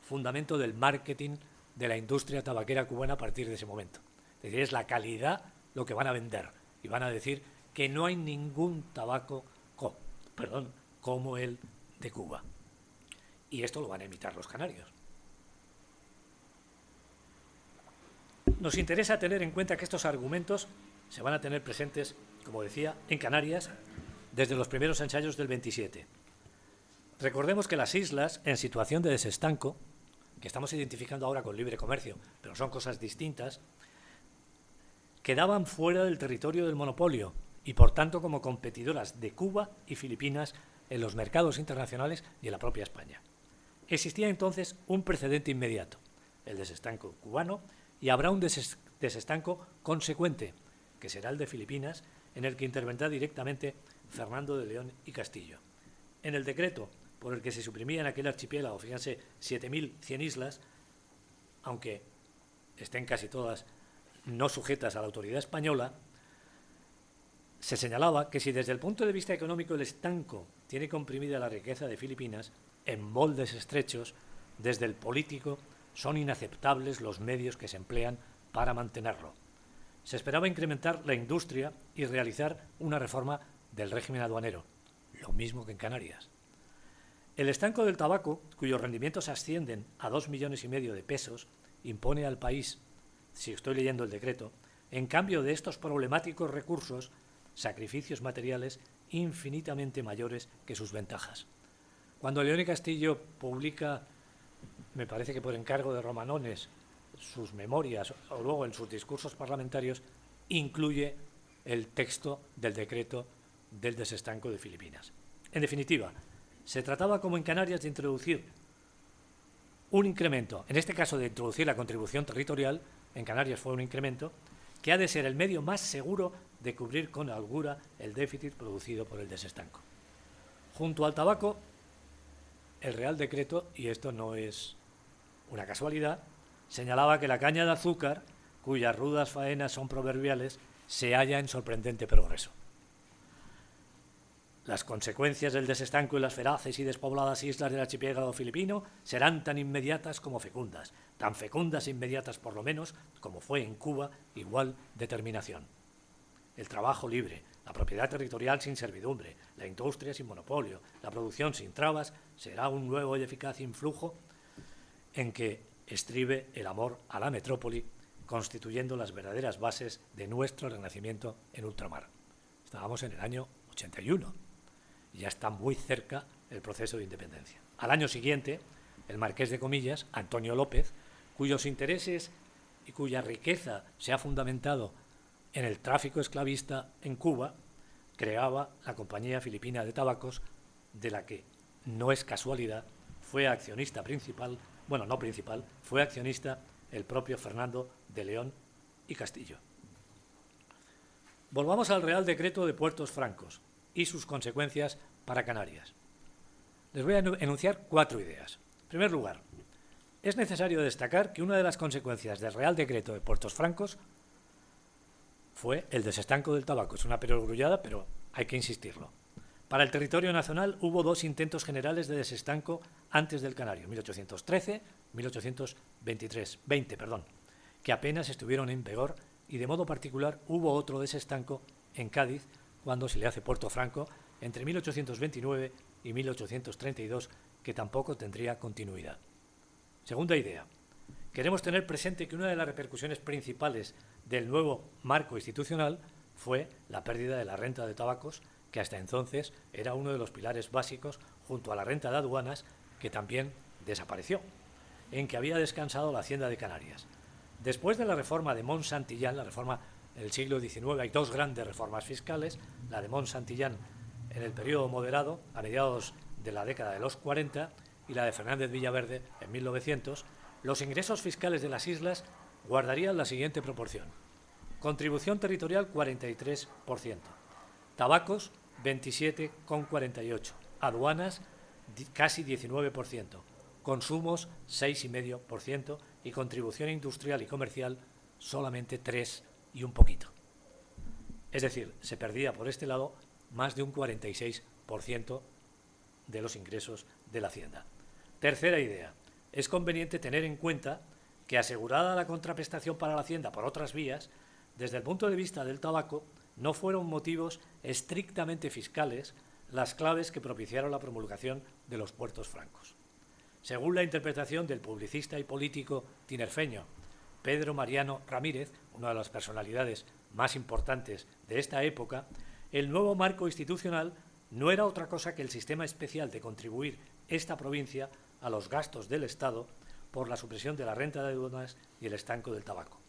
fundamento del marketing de la industria tabaquera cubana a partir de ese momento. Es decir, es la calidad lo que van a vender y van a decir que no hay ningún tabaco como el de Cuba. Y esto lo van a imitar los canarios. Nos interesa tener en cuenta que estos argumentos se van a tener presentes, como decía, en Canarias desde los primeros ensayos del 27. Recordemos que las islas en situación de desestanco, que estamos identificando ahora con libre comercio, pero son cosas distintas, quedaban fuera del territorio del monopolio y, por tanto, como competidoras de Cuba y Filipinas en los mercados internacionales y en la propia España. Existía entonces un precedente inmediato, el desestanco cubano, y habrá un desestanco consecuente, que será el de Filipinas, en el que intervendrá directamente Fernando de León y Castillo. En el decreto por el que se suprimía en aquel archipiélago, fíjense, 7.100 islas, aunque estén casi todas no sujetas a la autoridad española, se señalaba que si desde el punto de vista económico el estanco tiene comprimida la riqueza de Filipinas, en moldes estrechos, desde el político son inaceptables los medios que se emplean para mantenerlo. Se esperaba incrementar la industria y realizar una reforma del régimen aduanero, lo mismo que en Canarias. El estanco del tabaco, cuyos rendimientos ascienden a 2,5 millones de pesos, impone al país, si estoy leyendo el decreto, en cambio de estos problemáticos recursos, sacrificios materiales infinitamente mayores que sus ventajas. Cuando León y Castillo publica, me parece que por encargo de Romanones, sus memorias o luego en sus discursos parlamentarios, incluye el texto del decreto del desestanco de Filipinas. En definitiva, se trataba, como en Canarias, de introducir un incremento, en este caso de introducir la contribución territorial, en Canarias fue un incremento, que ha de ser el medio más seguro de cubrir con holgura el déficit producido por el desestanco. Junto al tabaco, el Real Decreto, y esto no es una casualidad, señalaba que la caña de azúcar, cuyas rudas faenas son proverbiales, se halla en sorprendente progreso. Las consecuencias del desestanco en las feraces y despobladas islas del archipiélago filipino serán tan inmediatas como fecundas, tan fecundas e inmediatas por lo menos como fue en Cuba igual determinación. El trabajo libre, la propiedad territorial sin servidumbre, la industria sin monopolio, la producción sin trabas, será un nuevo y eficaz influjo en que estribe el amor a la metrópoli, constituyendo las verdaderas bases de nuestro renacimiento en ultramar. Estábamos en el año 81. Ya está muy cerca el proceso de independencia. Al año siguiente, el Marqués de Comillas, Antonio López, cuyos intereses y cuya riqueza se ha fundamentado en el tráfico esclavista en Cuba, creaba la Compañía Filipina de Tabacos, de la que, no es casualidad, fue accionista principal, bueno, no principal, fue accionista el propio Fernando de León y Castillo. Volvamos al Real Decreto de Puertos Francos y sus consecuencias para Canarias. Les voy a enunciar 4 ideas. En primer lugar, es necesario destacar que una de las consecuencias del Real Decreto de Puertos Francos fue el desestanco del tabaco. Es una perogrullada, pero hay que insistirlo. Para el territorio nacional hubo 2 intentos generales de desestanco antes del Canario, 1813, 20, que apenas estuvieron en vigor, y de modo particular hubo otro desestanco en Cádiz cuando se le hace Puerto Franco entre 1829 y 1832, que tampoco tendría continuidad. Segunda idea. Queremos tener presente que una de las repercusiones principales del nuevo marco institucional fue la pérdida de la renta de tabacos, que hasta entonces era uno de los pilares básicos, junto a la renta de aduanas, que también desapareció, en que había descansado la Hacienda de Canarias. Después de la reforma de Mont-Santillán, la reforma del siglo XIX, hay 2 grandes reformas fiscales, la de Mont-Santillán en el periodo moderado, a mediados de la década de los 40, y la de Fernández Villaverde en 1900, los ingresos fiscales de las islas guardarían la siguiente proporción: contribución territorial 43%, tabacos 27,48%, aduanas casi 19%, consumos 6,5% y contribución industrial y comercial solamente 3 y un poquito. Es decir, se perdía por este lado más de un 46% de los ingresos de la Hacienda. Tercera idea. Es conveniente tener en cuenta que, asegurada la contraprestación para la Hacienda por otras vías, desde el punto de vista del tabaco, no fueron motivos estrictamente fiscales las claves que propiciaron la promulgación de los puertos francos. Según la interpretación del publicista y político tinerfeño Pedro Mariano Ramírez, una de las personalidades más importantes de esta época, el nuevo marco institucional no era otra cosa que el sistema especial de contribuir esta provincia a los gastos del Estado por la supresión de la renta de aduanas y el estanco del tabaco.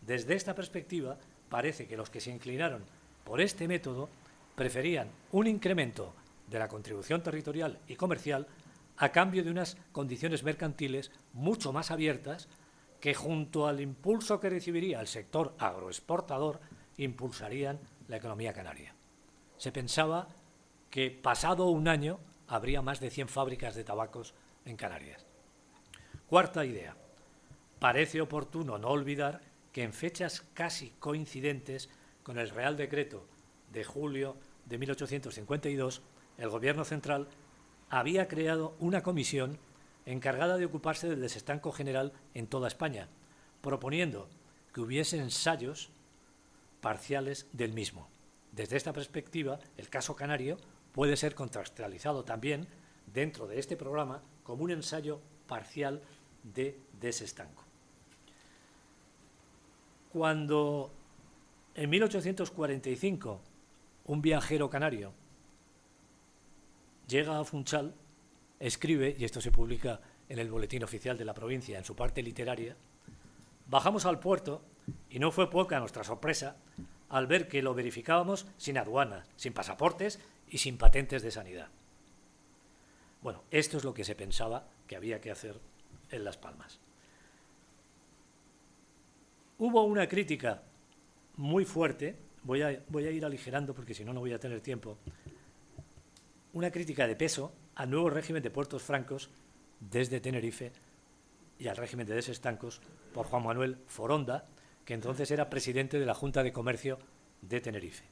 Desde esta perspectiva, parece que los que se inclinaron por este método preferían un incremento de la contribución territorial y comercial a cambio de unas condiciones mercantiles mucho más abiertas que, junto al impulso que recibiría el sector agroexportador, impulsarían la economía canaria. Se pensaba que, pasado un año, habría más de 100 fábricas de tabacos en Canarias. Cuarta idea. Parece oportuno no olvidar que en fechas casi coincidentes con el Real Decreto de julio de 1852, el Gobierno central había creado una comisión encargada de ocuparse del desestanco general en toda España, proponiendo que hubiese ensayos parciales del mismo. Desde esta perspectiva, el caso canario puede ser contextualizado también dentro de este programa como un ensayo parcial de desestanco. Cuando en 1845 un viajero canario llega a Funchal, escribe, y esto se publica en el Boletín Oficial de la provincia en su parte literaria: bajamos al puerto y no fue poca nuestra sorpresa al ver que lo verificábamos sin aduana, sin pasaportes y sin patentes de sanidad. Bueno, esto es lo que se pensaba que había que hacer en Las Palmas. Hubo una crítica muy fuerte, voy a ir aligerando porque si no, no voy a tener tiempo, una crítica de peso al nuevo régimen de puertos francos desde Tenerife y al régimen de desestancos por Juan Manuel Foronda, que entonces era presidente de la Junta de Comercio de Tenerife.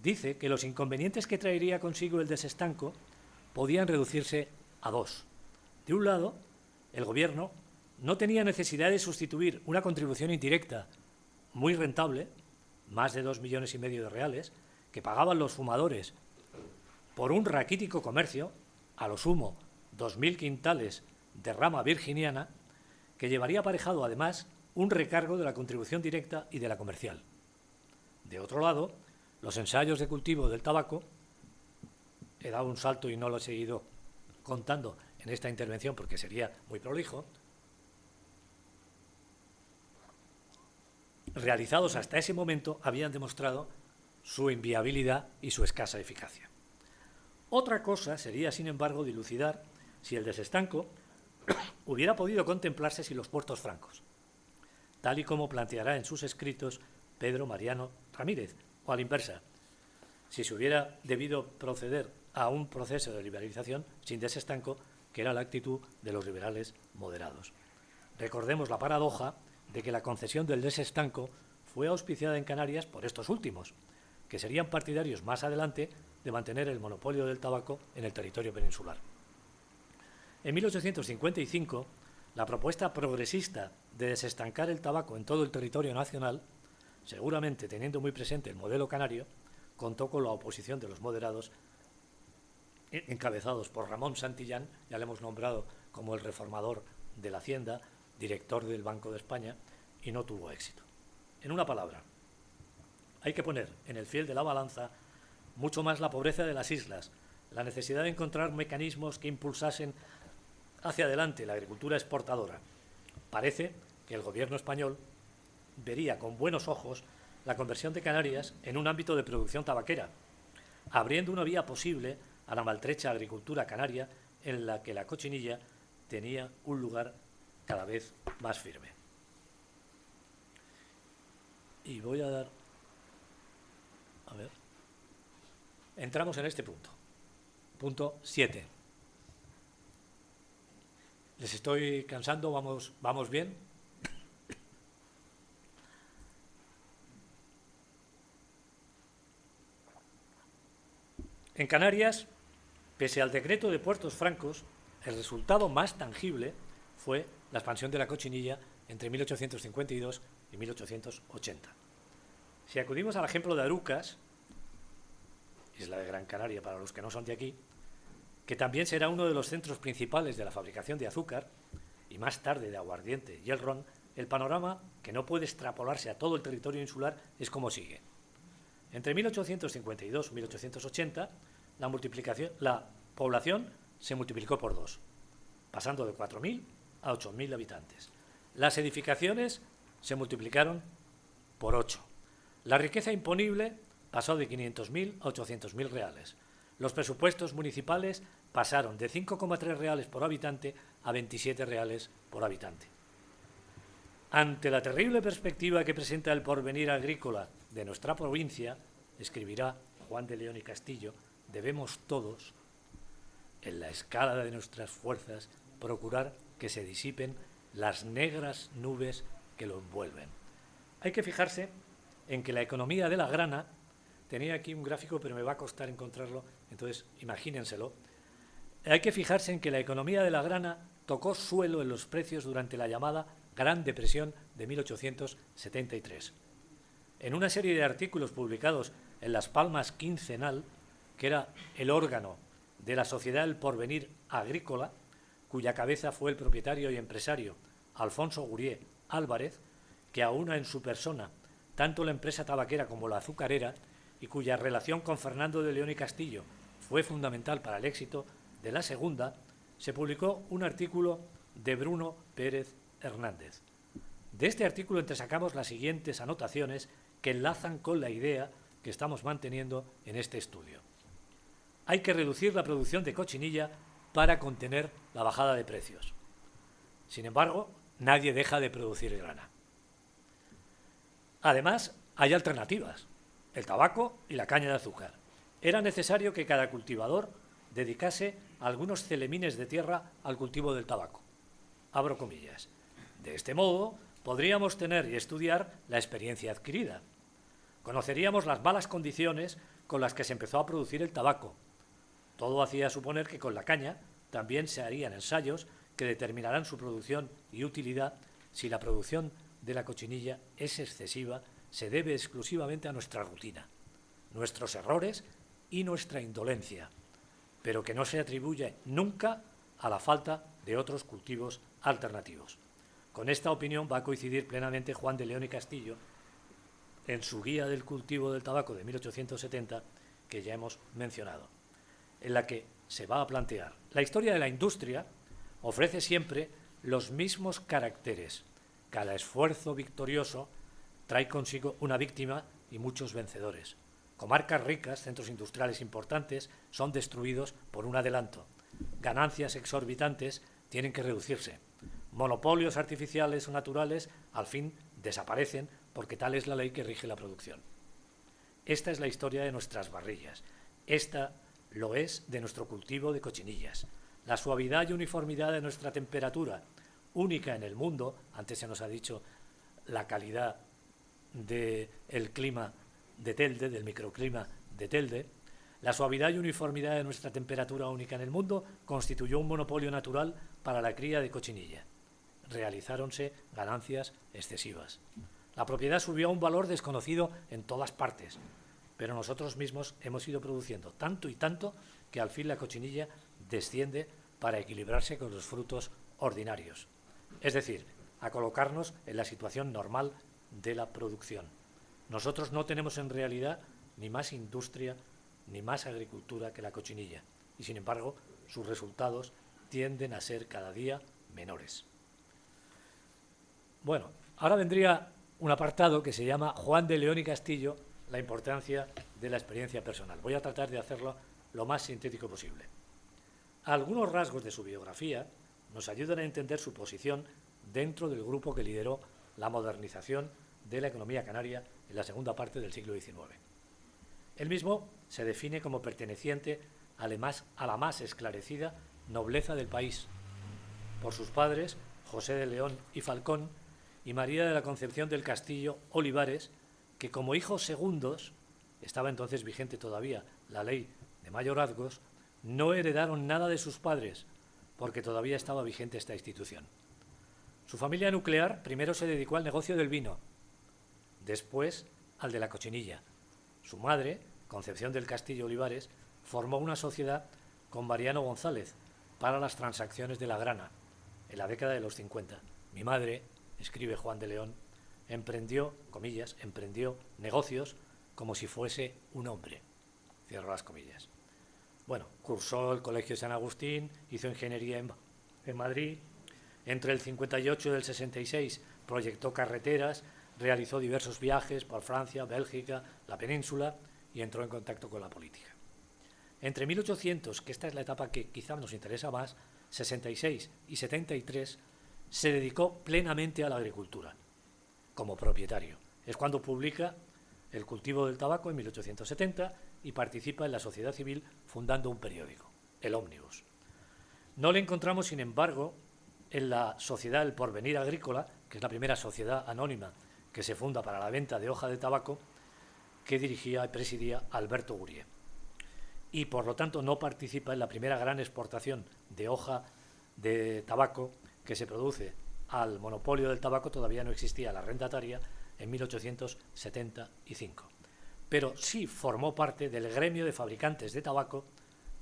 Dice que los inconvenientes que traería consigo el desestanco podían reducirse a 2. De un lado, el gobierno no tenía necesidad de sustituir una contribución indirecta muy rentable, más de 2,5 millones de reales, que pagaban los fumadores por un raquítico comercio, a lo sumo 2.000 quintales de rama virginiana, que llevaría aparejado además un recargo de la contribución directa y de la comercial. De otro lado, los ensayos de cultivo del tabaco, he dado un salto y no lo he seguido contando en esta intervención porque sería muy prolijo, realizados hasta ese momento habían demostrado su inviabilidad y su escasa eficacia. Otra cosa sería, sin embargo, dilucidar si el desestanco hubiera podido contemplarse sin los puertos francos, tal y como planteará en sus escritos Pedro Mariano Ramírez, o a la inversa, si se hubiera debido proceder a un proceso de liberalización sin desestanco, que era la actitud de los liberales moderados. Recordemos la paradoja de que la concesión del desestanco fue auspiciada en Canarias por estos últimos, que serían partidarios más adelante de mantener el monopolio del tabaco en el territorio peninsular. En 1855, la propuesta progresista de desestancar el tabaco en todo el territorio nacional, seguramente teniendo muy presente el modelo canario, contó con la oposición de los moderados encabezados por Ramón Santillán, ya le hemos nombrado como el reformador de la Hacienda, director del Banco de España, y no tuvo éxito. En una palabra, hay que poner en el fiel de la balanza mucho más la pobreza de las islas, la necesidad de encontrar mecanismos que impulsasen hacia adelante la agricultura exportadora. Parece que el gobierno español vería con buenos ojos la conversión de Canarias en un ámbito de producción tabaquera, abriendo una vía posible a la maltrecha agricultura canaria en la que la cochinilla tenía un lugar cada vez más firme. Y voy a dar... A ver. Entramos en este punto. Punto 7. ¿Les estoy cansando? ¿Vamos bien? En Canarias, pese al decreto de puertos francos, el resultado más tangible fue la expansión de la cochinilla entre 1852 y 1880. Si acudimos al ejemplo de Arucas, isla de Gran Canaria para los que no son de aquí, que también será uno de los centros principales de la fabricación de azúcar y más tarde de aguardiente y el ron, el panorama, que no puede extrapolarse a todo el territorio insular, es como sigue. Entre 1852 y 1880, la población se multiplicó por 2, pasando de 4.000 a 8.000 habitantes. Las edificaciones se multiplicaron por 8. La riqueza imponible pasó de 500.000 a 800.000 reales. Los presupuestos municipales pasaron de 5,3 reales por habitante a 27 reales por habitante. Ante la terrible perspectiva que presenta el porvenir agrícola de nuestra provincia, escribirá Juan de León y Castillo, debemos todos, en la escala de nuestras fuerzas, procurar que se disipen las negras nubes que lo envuelven. Hay que fijarse en que la economía de la grana, tenía aquí un gráfico pero me va a costar encontrarlo, entonces imagínenselo, hay que fijarse en que la economía de la grana tocó suelo en los precios durante la llamada Gran Depresión de 1873. En una serie de artículos publicados en Las Palmas Quincenal, que era el órgano de la Sociedad del Porvenir Agrícola, cuya cabeza fue el propietario y empresario Alfonso Gurié Álvarez, que aúna en su persona tanto la empresa tabaquera como la azucarera y cuya relación con Fernando de León y Castillo fue fundamental para el éxito de la segunda, se publicó un artículo de Bruno Pérez Hernández. De este artículo entresacamos las siguientes anotaciones que enlazan con la idea que estamos manteniendo en este estudio. Hay que reducir la producción de cochinilla para contener la bajada de precios. Sin embargo, nadie deja de producir grana. Además, hay alternativas, el tabaco y la caña de azúcar. Era necesario que cada cultivador dedicase algunos celemines de tierra al cultivo del tabaco. Abro comillas. De este modo, podríamos tener y estudiar la experiencia adquirida. Conoceríamos las malas condiciones con las que se empezó a producir el tabaco. Todo hacía suponer que con la caña también se harían ensayos que determinarán su producción y utilidad. Si la producción de la cochinilla es excesiva, se debe exclusivamente a nuestra rutina, nuestros errores y nuestra indolencia, pero que no se atribuye nunca a la falta de otros cultivos alternativos. Con esta opinión va a coincidir plenamente Juan de León y Castillo en su Guía del cultivo del tabaco de 1870, que ya hemos mencionado, en la que se va a plantear: la historia de la industria ofrece siempre los mismos caracteres. Cada esfuerzo victorioso trae consigo una víctima y muchos vencedores. Comarcas ricas, centros industriales importantes, son destruidos por un adelanto. Ganancias exorbitantes tienen que reducirse. Monopolios artificiales o naturales al fin desaparecen porque tal es la ley que rige la producción. Esta es la historia de nuestras barrillas. Esta lo es de nuestro cultivo de cochinillas. La suavidad y uniformidad de nuestra temperatura, única en el mundo, antes se nos ha dicho la calidad del clima de Telde, del microclima de Telde, la suavidad y uniformidad de nuestra temperatura única en el mundo constituyó un monopolio natural para la cría de cochinilla. Realizáronse ganancias excesivas. La propiedad subió a un valor desconocido en todas partes, pero nosotros mismos hemos ido produciendo tanto y tanto que al fin la cochinilla desciende para equilibrarse con los frutos ordinarios, es decir, a colocarnos en la situación normal de la producción. Nosotros no tenemos en realidad ni más industria ni más agricultura que la cochinilla, y sin embargo sus resultados tienden a ser cada día menores. Bueno, ahora vendría un apartado que se llama Juan de León y Castillo, la importancia de la experiencia personal. Voy a tratar de hacerlo lo más sintético posible. Algunos rasgos de su biografía nos ayudan a entender su posición dentro del grupo que lideró la modernización de la economía canaria en la segunda parte del siglo XIX. Él mismo se define como perteneciente a la más esclarecida nobleza del país, por sus padres, José de León y Falcón, y María de la Concepción del Castillo Olivares, que como hijos segundos, estaba entonces vigente todavía la ley de mayorazgos, no heredaron nada de sus padres, porque todavía estaba vigente esta institución. Su familia nuclear primero se dedicó al negocio del vino, después al de la cochinilla. Su madre, Concepción del Castillo Olivares, formó una sociedad con Mariano González para las transacciones de la grana en la década de los 50. Mi madre, escribe Juan de León, emprendió, comillas, emprendió negocios como si fuese un hombre. Cierro las comillas. Bueno, cursó el Colegio San Agustín, hizo ingeniería en Madrid. Entre el 58 y el 66 proyectó carreteras, realizó diversos viajes por Francia, Bélgica, la península y entró en contacto con la política. Entre 1800, que esta es la etapa que quizá nos interesa más, 66 y 73, se dedicó plenamente a la agricultura, como propietario. Es cuando publica El cultivo del tabaco en 1870 y participa en la sociedad civil fundando un periódico, El Ómnibus. No le encontramos, sin embargo, en la Sociedad El Porvenir Agrícola, que es la primera sociedad anónima que se funda para la venta de hoja de tabaco, que dirigía y presidía Alberto Gurié. Y por lo tanto no participa en la primera gran exportación de hoja de tabaco que se produce al monopolio del tabaco. Todavía no existía la arrendataria en 1875. Pero sí formó parte del gremio de fabricantes de tabaco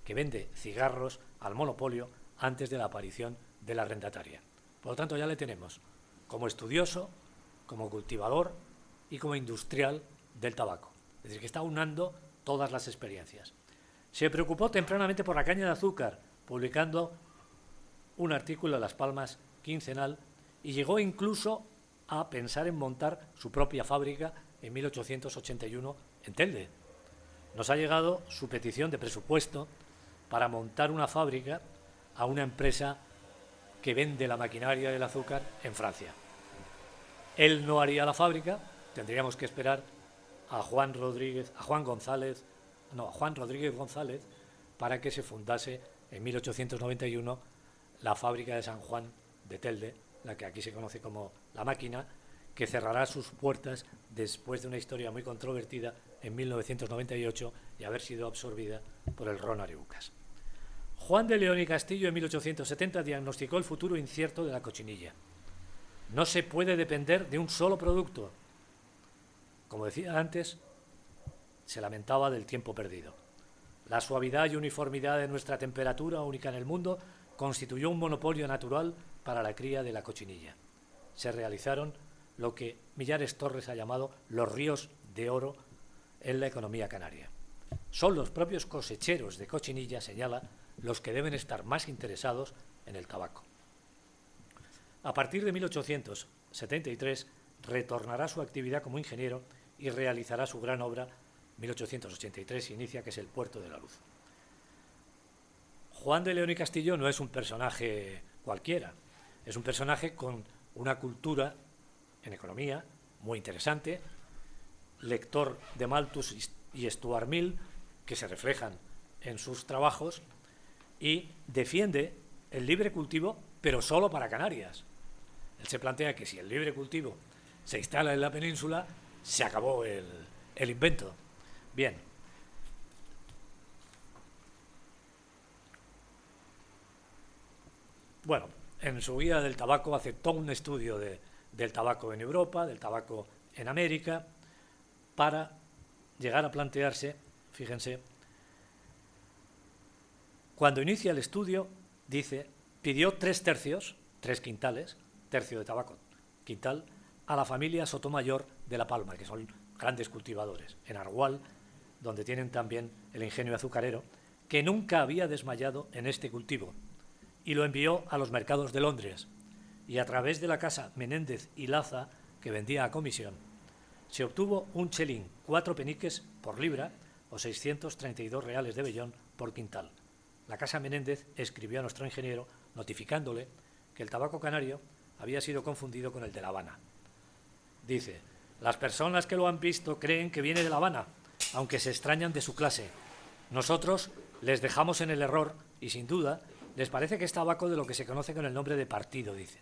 que vende cigarros al monopolio antes de la aparición de la arrendataria. Por lo tanto, ya le tenemos como estudioso, como cultivador y como industrial del tabaco. Es decir, que está unando todas las experiencias. Se preocupó tempranamente por la caña de azúcar, publicando un artículo en Las Palmas quincenal, y llegó incluso a pensar en montar su propia fábrica en 1881 en Telde. Nos ha llegado su petición de presupuesto para montar una fábrica a una empresa que vende la maquinaria del azúcar en Francia. Él no haría la fábrica, tendríamos que esperar a Juan Rodríguez González para que se fundase en 1891 la fábrica de San Juan de Telde, la que aquí se conoce como La Máquina, que cerrará sus puertas después de una historia muy controvertida en 1998 y haber sido absorbida por el Ron Areucas. Juan de León y Castillo en 1870 diagnosticó el futuro incierto de la cochinilla. No se puede depender de un solo producto. Como decía antes, se lamentaba del tiempo perdido. La suavidad y uniformidad de nuestra temperatura, única en el mundo, constituyó un monopolio natural para la cría de la cochinilla. Se realizaron lo que Millares Torres ha llamado los ríos de oro en la economía canaria. Son los propios cosecheros de cochinilla, señala, los que deben estar más interesados en el tabaco. A partir de 1873 retornará a su actividad como ingeniero y realizará su gran obra 1883 se inicia, que es el Puerto de la Luz. Juan de León y Castillo no es un personaje cualquiera, es un personaje con una cultura en economía muy interesante, lector de Malthus y Stuart Mill, que se reflejan en sus trabajos, y defiende el libre cultivo, pero solo para Canarias. Él se plantea que si el libre cultivo se instala en la península, se acabó el invento. Bien. Bueno, en su guía del tabaco hace todo un estudio del tabaco en Europa, del tabaco en América, para llegar a plantearse, fíjense, cuando inicia el estudio, dice, pidió 3/3, 3 quintales, tercio de tabaco, quintal, a la familia Sotomayor de La Palma, que son grandes cultivadores, en Argual, donde tienen también el ingenio azucarero, que nunca había desmayado en este cultivo, y lo envió a los mercados de Londres, y a través de la casa Menéndez y Laza, que vendía a comisión, se obtuvo un chelín, 4 peniques por libra, o 632 reales de vellón por quintal. La casa Menéndez escribió a nuestro ingeniero notificándole que el tabaco canario había sido confundido con el de La Habana. Dice, las personas que lo han visto creen que viene de La Habana, aunque se extrañan de su clase. Nosotros les dejamos en el error y, sin duda, les parece que es tabaco de lo que se conoce con el nombre de partido, dice.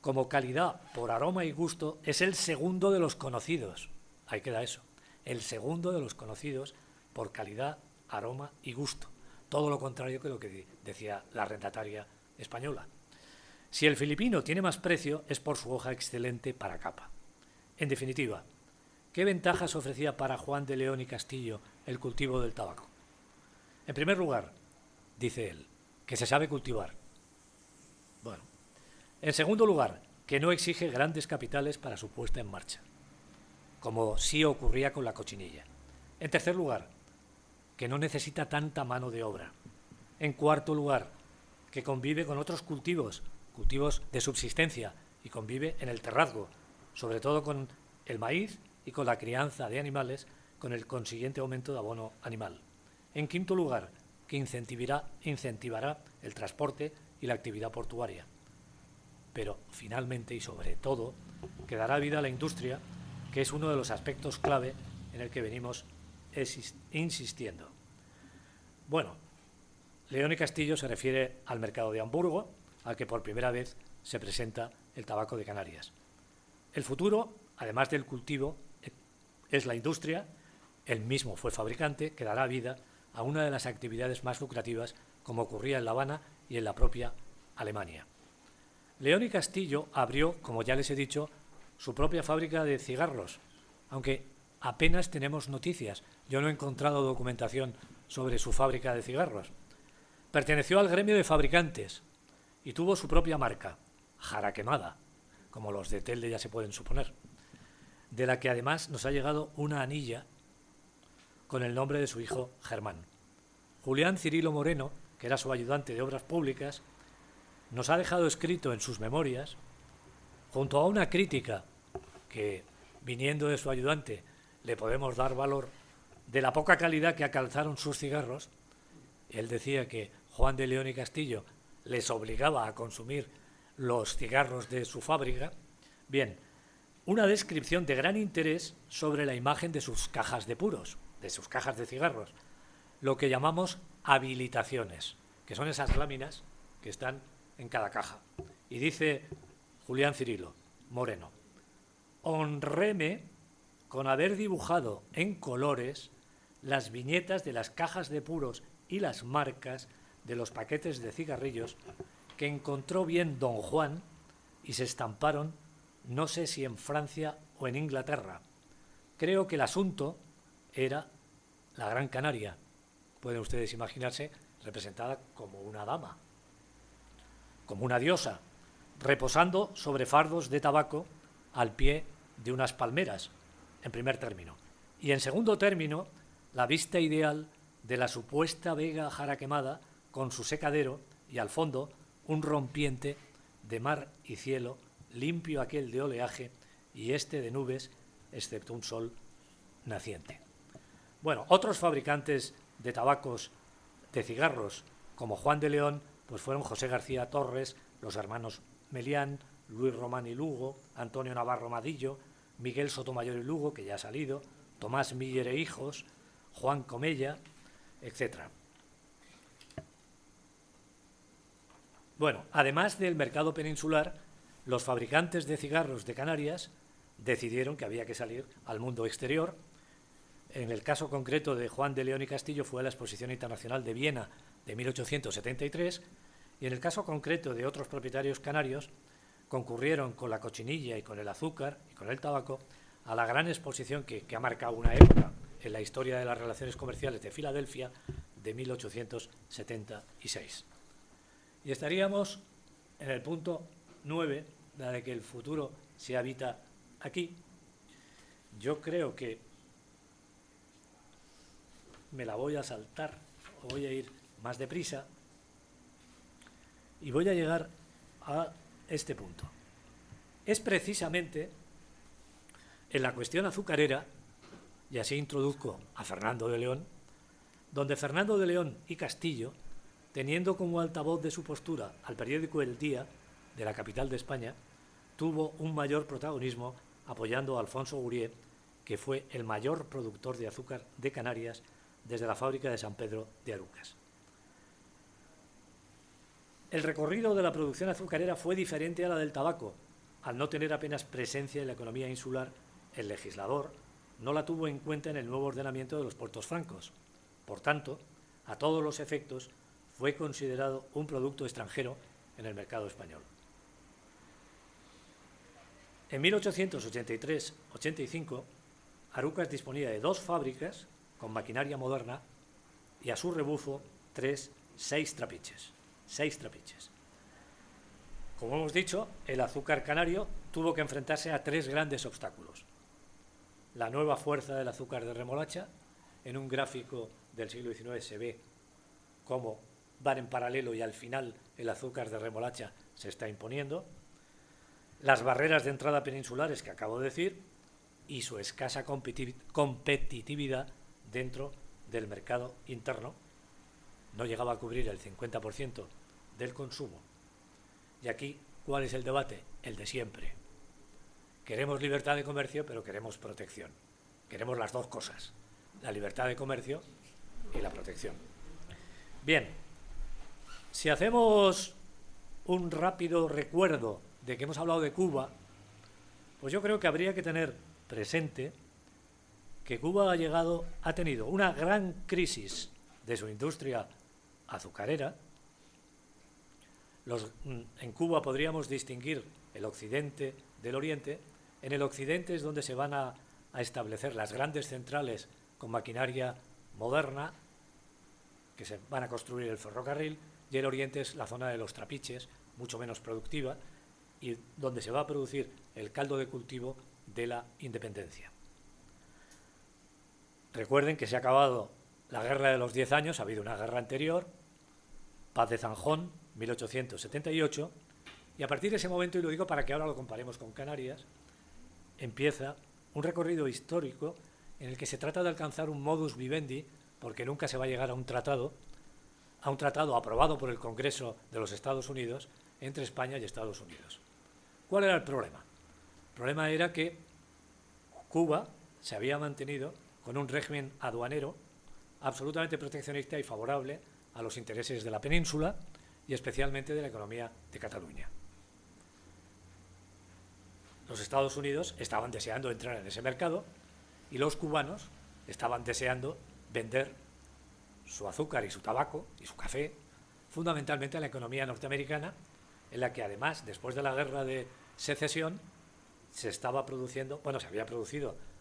Como calidad por aroma y gusto, es el segundo de los conocidos. Ahí queda eso. El segundo de los conocidos por calidad, aroma y gusto. Todo lo contrario que lo que decía la arrendataria española. Si el filipino tiene más precio, es por su hoja excelente para capa. En definitiva, ¿qué ventajas ofrecía para Juan de León y Castillo el cultivo del tabaco? En primer lugar, dice él, que se sabe cultivar. Bueno. En segundo lugar, que no exige grandes capitales para su puesta en marcha, como sí ocurría con la cochinilla. En tercer lugar, que no necesita tanta mano de obra. En cuarto lugar, que convive con otros cultivos de subsistencia, y convive en el terrazgo, sobre todo con el maíz y con la crianza de animales, con el consiguiente aumento de abono animal. En quinto lugar, que incentivará el transporte y la actividad portuaria. Pero finalmente y sobre todo, que dará vida a la industria, que es uno de los aspectos clave en el que venimos insistiendo. Bueno, León y Castillo se refiere al mercado de Hamburgo, al que por primera vez se presenta el tabaco de Canarias. El futuro, además del cultivo, es la industria. Él mismo fue fabricante, que dará vida a una de las actividades más lucrativas, como ocurría en La Habana y en la propia Alemania. León y Castillo abrió, como ya les he dicho, su propia fábrica de cigarros, aunque apenas tenemos noticias. Yo no he encontrado documentación sobre su fábrica de cigarros. Perteneció al gremio de fabricantes y tuvo su propia marca, Jaraquemada, como los de Telde ya se pueden suponer, de la que además nos ha llegado una anilla con el nombre de su hijo Germán. Julián Cirilo Moreno, que era su ayudante de obras públicas, nos ha dejado escrito en sus memorias, junto a una crítica que, viniendo de su ayudante, le podemos dar valor, de la poca calidad que alcanzaron sus cigarros. Él decía que Juan de León y Castillo les obligaba a consumir los cigarros de su fábrica. Bien, una descripción de gran interés sobre la imagen de sus cajas de puros, de sus cajas de cigarros, lo que llamamos habilitaciones, que son esas láminas que están en cada caja. Y dice Julián Cirilo Moreno, honréme con haber dibujado en colores las viñetas de las cajas de puros y las marcas de los paquetes de cigarrillos que encontró bien don Juan y se estamparon, no sé si en Francia o en Inglaterra. Creo que el asunto era la Gran Canaria. Pueden ustedes imaginarse representada como una dama, como una diosa, reposando sobre fardos de tabaco al pie de unas palmeras, en primer término. Y en segundo término, la vista ideal de la supuesta vega Jaraquemada con su secadero y al fondo un rompiente de mar y cielo, limpio aquel de oleaje y este de nubes, excepto un sol naciente. Bueno, otros fabricantes de tabacos, de cigarros, como Juan de León, pues fueron José García Torres, los hermanos Melián, Luis Román y Lugo, Antonio Navarro Madillo, Miguel Sotomayor y Lugo, que ya ha salido, Tomás Miller e Hijos, Juan Comella, etc. Bueno, además del mercado peninsular, los fabricantes de cigarros de Canarias decidieron que había que salir al mundo exterior. En el caso concreto de Juan de León y Castillo fue a la Exposición Internacional de Viena de 1873, y en el caso concreto de otros propietarios canarios, concurrieron con la cochinilla y con el azúcar y con el tabaco a la gran exposición que ha marcado una época en la historia de las relaciones comerciales de Filadelfia de 1876. Y estaríamos en el punto 9, la de que el futuro se habita aquí. Yo creo que me la voy a saltar, o voy a ir más deprisa, y voy a llegar a este punto. Es precisamente en la cuestión azucarera, y así introduzco a Fernando de León, donde Fernando de León y Castillo, teniendo como altavoz de su postura al periódico El Día, de la capital de España, tuvo un mayor protagonismo apoyando a Alfonso Gurié, que fue el mayor productor de azúcar de Canarias desde la fábrica de San Pedro de Arucas. El recorrido de la producción azucarera fue diferente a la del tabaco. Al no tener apenas presencia en la economía insular, el legislador no la tuvo en cuenta en el nuevo ordenamiento de los puertos francos. Por tanto, a todos los efectos, fue considerado un producto extranjero en el mercado español. En 1883-85, Arucas disponía de 2 fábricas con maquinaria moderna y a su rebufo 6 trapiches. 6 trapiches. Como hemos dicho, el azúcar canario tuvo que enfrentarse a 3 grandes obstáculos. La nueva fuerza del azúcar de remolacha, en un gráfico del siglo XIX se ve cómo van en paralelo y al final el azúcar de remolacha se está imponiendo, las barreras de entrada peninsulares que acabo de decir y su escasa competitividad dentro del mercado interno. No llegaba a cubrir el 50% del consumo. Y aquí, ¿cuál es el debate? El de siempre. Queremos libertad de comercio, pero queremos protección. Queremos las dos cosas, la libertad de comercio y la protección. Bien, si hacemos un rápido recuerdo de que hemos hablado de Cuba, pues yo creo que habría que tener presente que Cuba ha tenido una gran crisis de su industria azucarera. En Cuba podríamos distinguir el occidente del oriente. En el occidente es donde se van a establecer las grandes centrales con maquinaria moderna, que se van a construir el ferrocarril, y el oriente es la zona de los trapiches, mucho menos productiva, y donde se va a producir el caldo de cultivo de la independencia. Recuerden que se ha acabado la guerra de los 10 años, ha habido una guerra anterior, Paz de Zanjón, 1878, y a partir de ese momento, y lo digo para que ahora lo comparemos con Canarias, empieza un recorrido histórico en el que se trata de alcanzar un modus vivendi, porque nunca se va a llegar a un tratado aprobado por el Congreso de los Estados Unidos entre España y Estados Unidos. ¿Cuál era el problema? El problema era que Cuba se había mantenido con un régimen aduanero absolutamente proteccionista y favorable a los intereses de la península y especialmente de la economía de Cataluña. Los Estados Unidos estaban deseando entrar en ese mercado y los cubanos estaban deseando vender su azúcar y su tabaco y su café fundamentalmente a la economía norteamericana, en la que además, después de la guerra de secesión, se había producido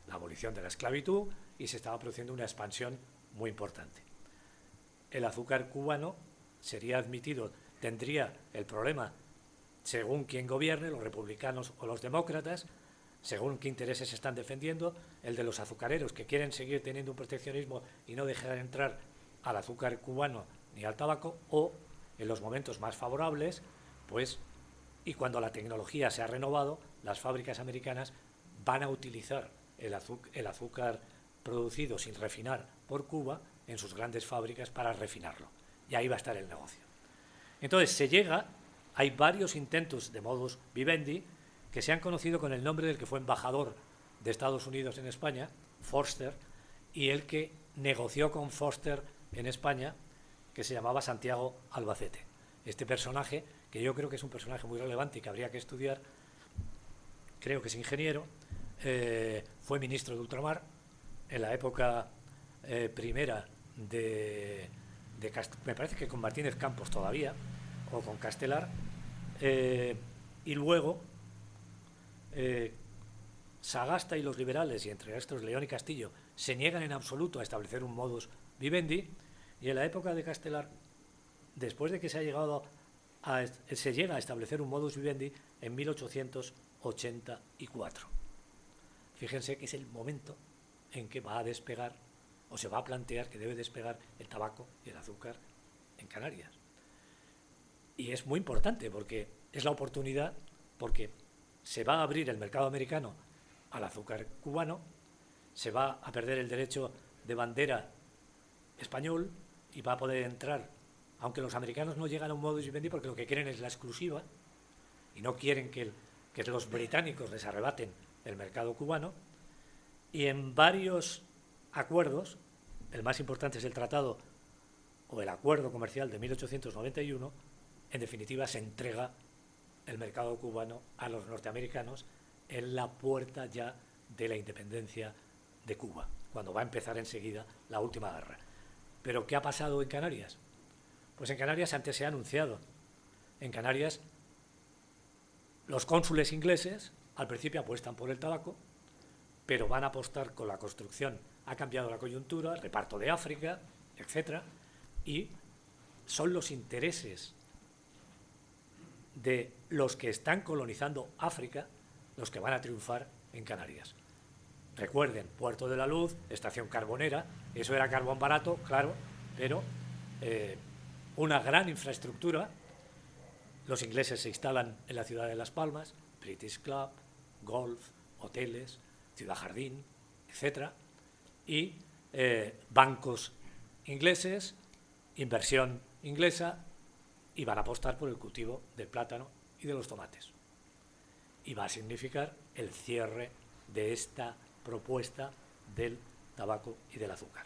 la abolición de la esclavitud y se estaba produciendo una expansión muy importante. El azúcar cubano sería admitido, tendría el problema, según quien gobierne, los republicanos o los demócratas, según qué intereses se están defendiendo, el de los azucareros que quieren seguir teniendo un proteccionismo y no dejar entrar al azúcar cubano ni al tabaco, o en los momentos más favorables, pues, y cuando la tecnología se ha renovado, las fábricas americanas van a utilizar el azúcar producido sin refinar por Cuba en sus grandes fábricas para refinarlo. Y ahí va a estar el negocio. Entonces hay varios intentos de modus vivendi que se han conocido con el nombre del que fue embajador de Estados Unidos en España, Forster, y el que negoció con Forster en España, que se llamaba Santiago Albacete. Este personaje, que yo creo que es un personaje muy relevante y que habría que estudiar, creo que es ingeniero, fue ministro de ultramar en la época primera me parece que con Martínez Campos todavía, o con Castelar, y luego Sagasta y los liberales, y entre estos León y Castillo, se niegan en absoluto a establecer un modus vivendi, y en la época de Castelar, después de que se llega a establecer un modus vivendi en 1884. Fíjense que es el momento en que va a despegar, o se va a plantear que debe despegar el tabaco y el azúcar en Canarias. Y es muy importante porque es la oportunidad, porque se va a abrir el mercado americano al azúcar cubano, se va a perder el derecho de bandera español y va a poder entrar, aunque los americanos no llegan a un modus vivendi porque lo que quieren es la exclusiva y no quieren que los británicos les arrebaten el mercado cubano, y en varios acuerdos, el más importante es el tratado o el acuerdo comercial de 1891, en definitiva se entrega el mercado cubano a los norteamericanos en la puerta ya de la independencia de Cuba, cuando va a empezar enseguida la última guerra. ¿Pero qué ha pasado en Canarias? Pues en Canarias antes se ha anunciado. En Canarias los cónsules ingleses al principio apuestan por el tabaco, pero van a apostar con la construcción. Ha cambiado la coyuntura, el reparto de África, etc. Y son los intereses de los que están colonizando África los que van a triunfar en Canarias. Recuerden, Puerto de la Luz, estación carbonera, eso era carbón barato, claro, pero una gran infraestructura. Los ingleses se instalan en la ciudad de Las Palmas, British Club, golf, hoteles, Ciudad Jardín, etc. Y bancos ingleses, inversión inglesa, y van a apostar por el cultivo del plátano y de los tomates. Y va a significar el cierre de esta propuesta del tabaco y del azúcar.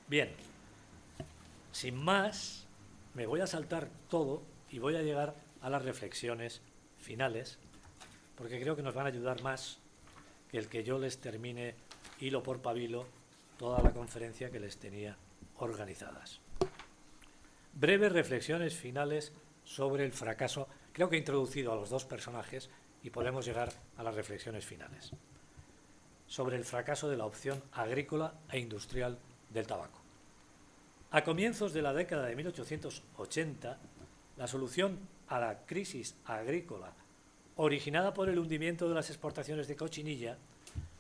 Bien, sin más, me voy a saltar todo y voy a llegar a las reflexiones finales, porque creo que nos van a ayudar más que el que yo les termine hilo por pabilo toda la conferencia que les tenía organizadas. Breves reflexiones finales sobre el fracaso. Creo que he introducido a los dos personajes y podemos llegar a las reflexiones finales. Sobre el fracaso de la opción agrícola e industrial del tabaco. A comienzos de la década de 1880, la solución a la crisis agrícola originada por el hundimiento de las exportaciones de cochinilla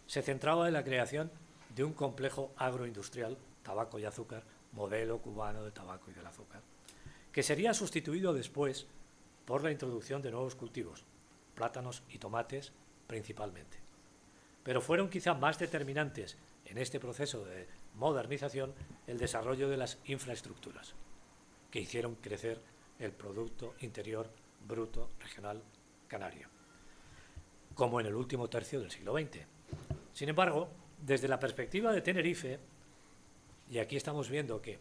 se centraba en la creación de un complejo agroindustrial, tabaco y azúcar, modelo cubano del tabaco y del azúcar, que sería sustituido después por la introducción de nuevos cultivos, plátanos y tomates principalmente. Pero fueron quizá más determinantes en este proceso de modernización el desarrollo de las infraestructuras, que hicieron crecer el Producto Interior Bruto Regional Canario, como en el último tercio del siglo XX. Sin embargo, desde la perspectiva de Tenerife, y aquí estamos viendo que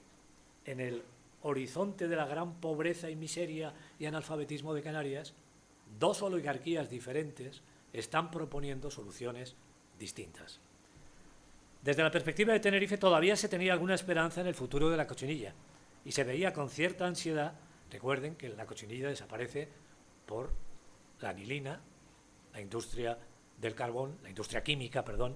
en el horizonte de la gran pobreza y miseria y analfabetismo de Canarias, dos oligarquías diferentes están proponiendo soluciones distintas. Desde la perspectiva de Tenerife todavía se tenía alguna esperanza en el futuro de la cochinilla y se veía con cierta ansiedad. Recuerden que la cochinilla desaparece por la anilina, la industria del carbón, la industria química, perdón,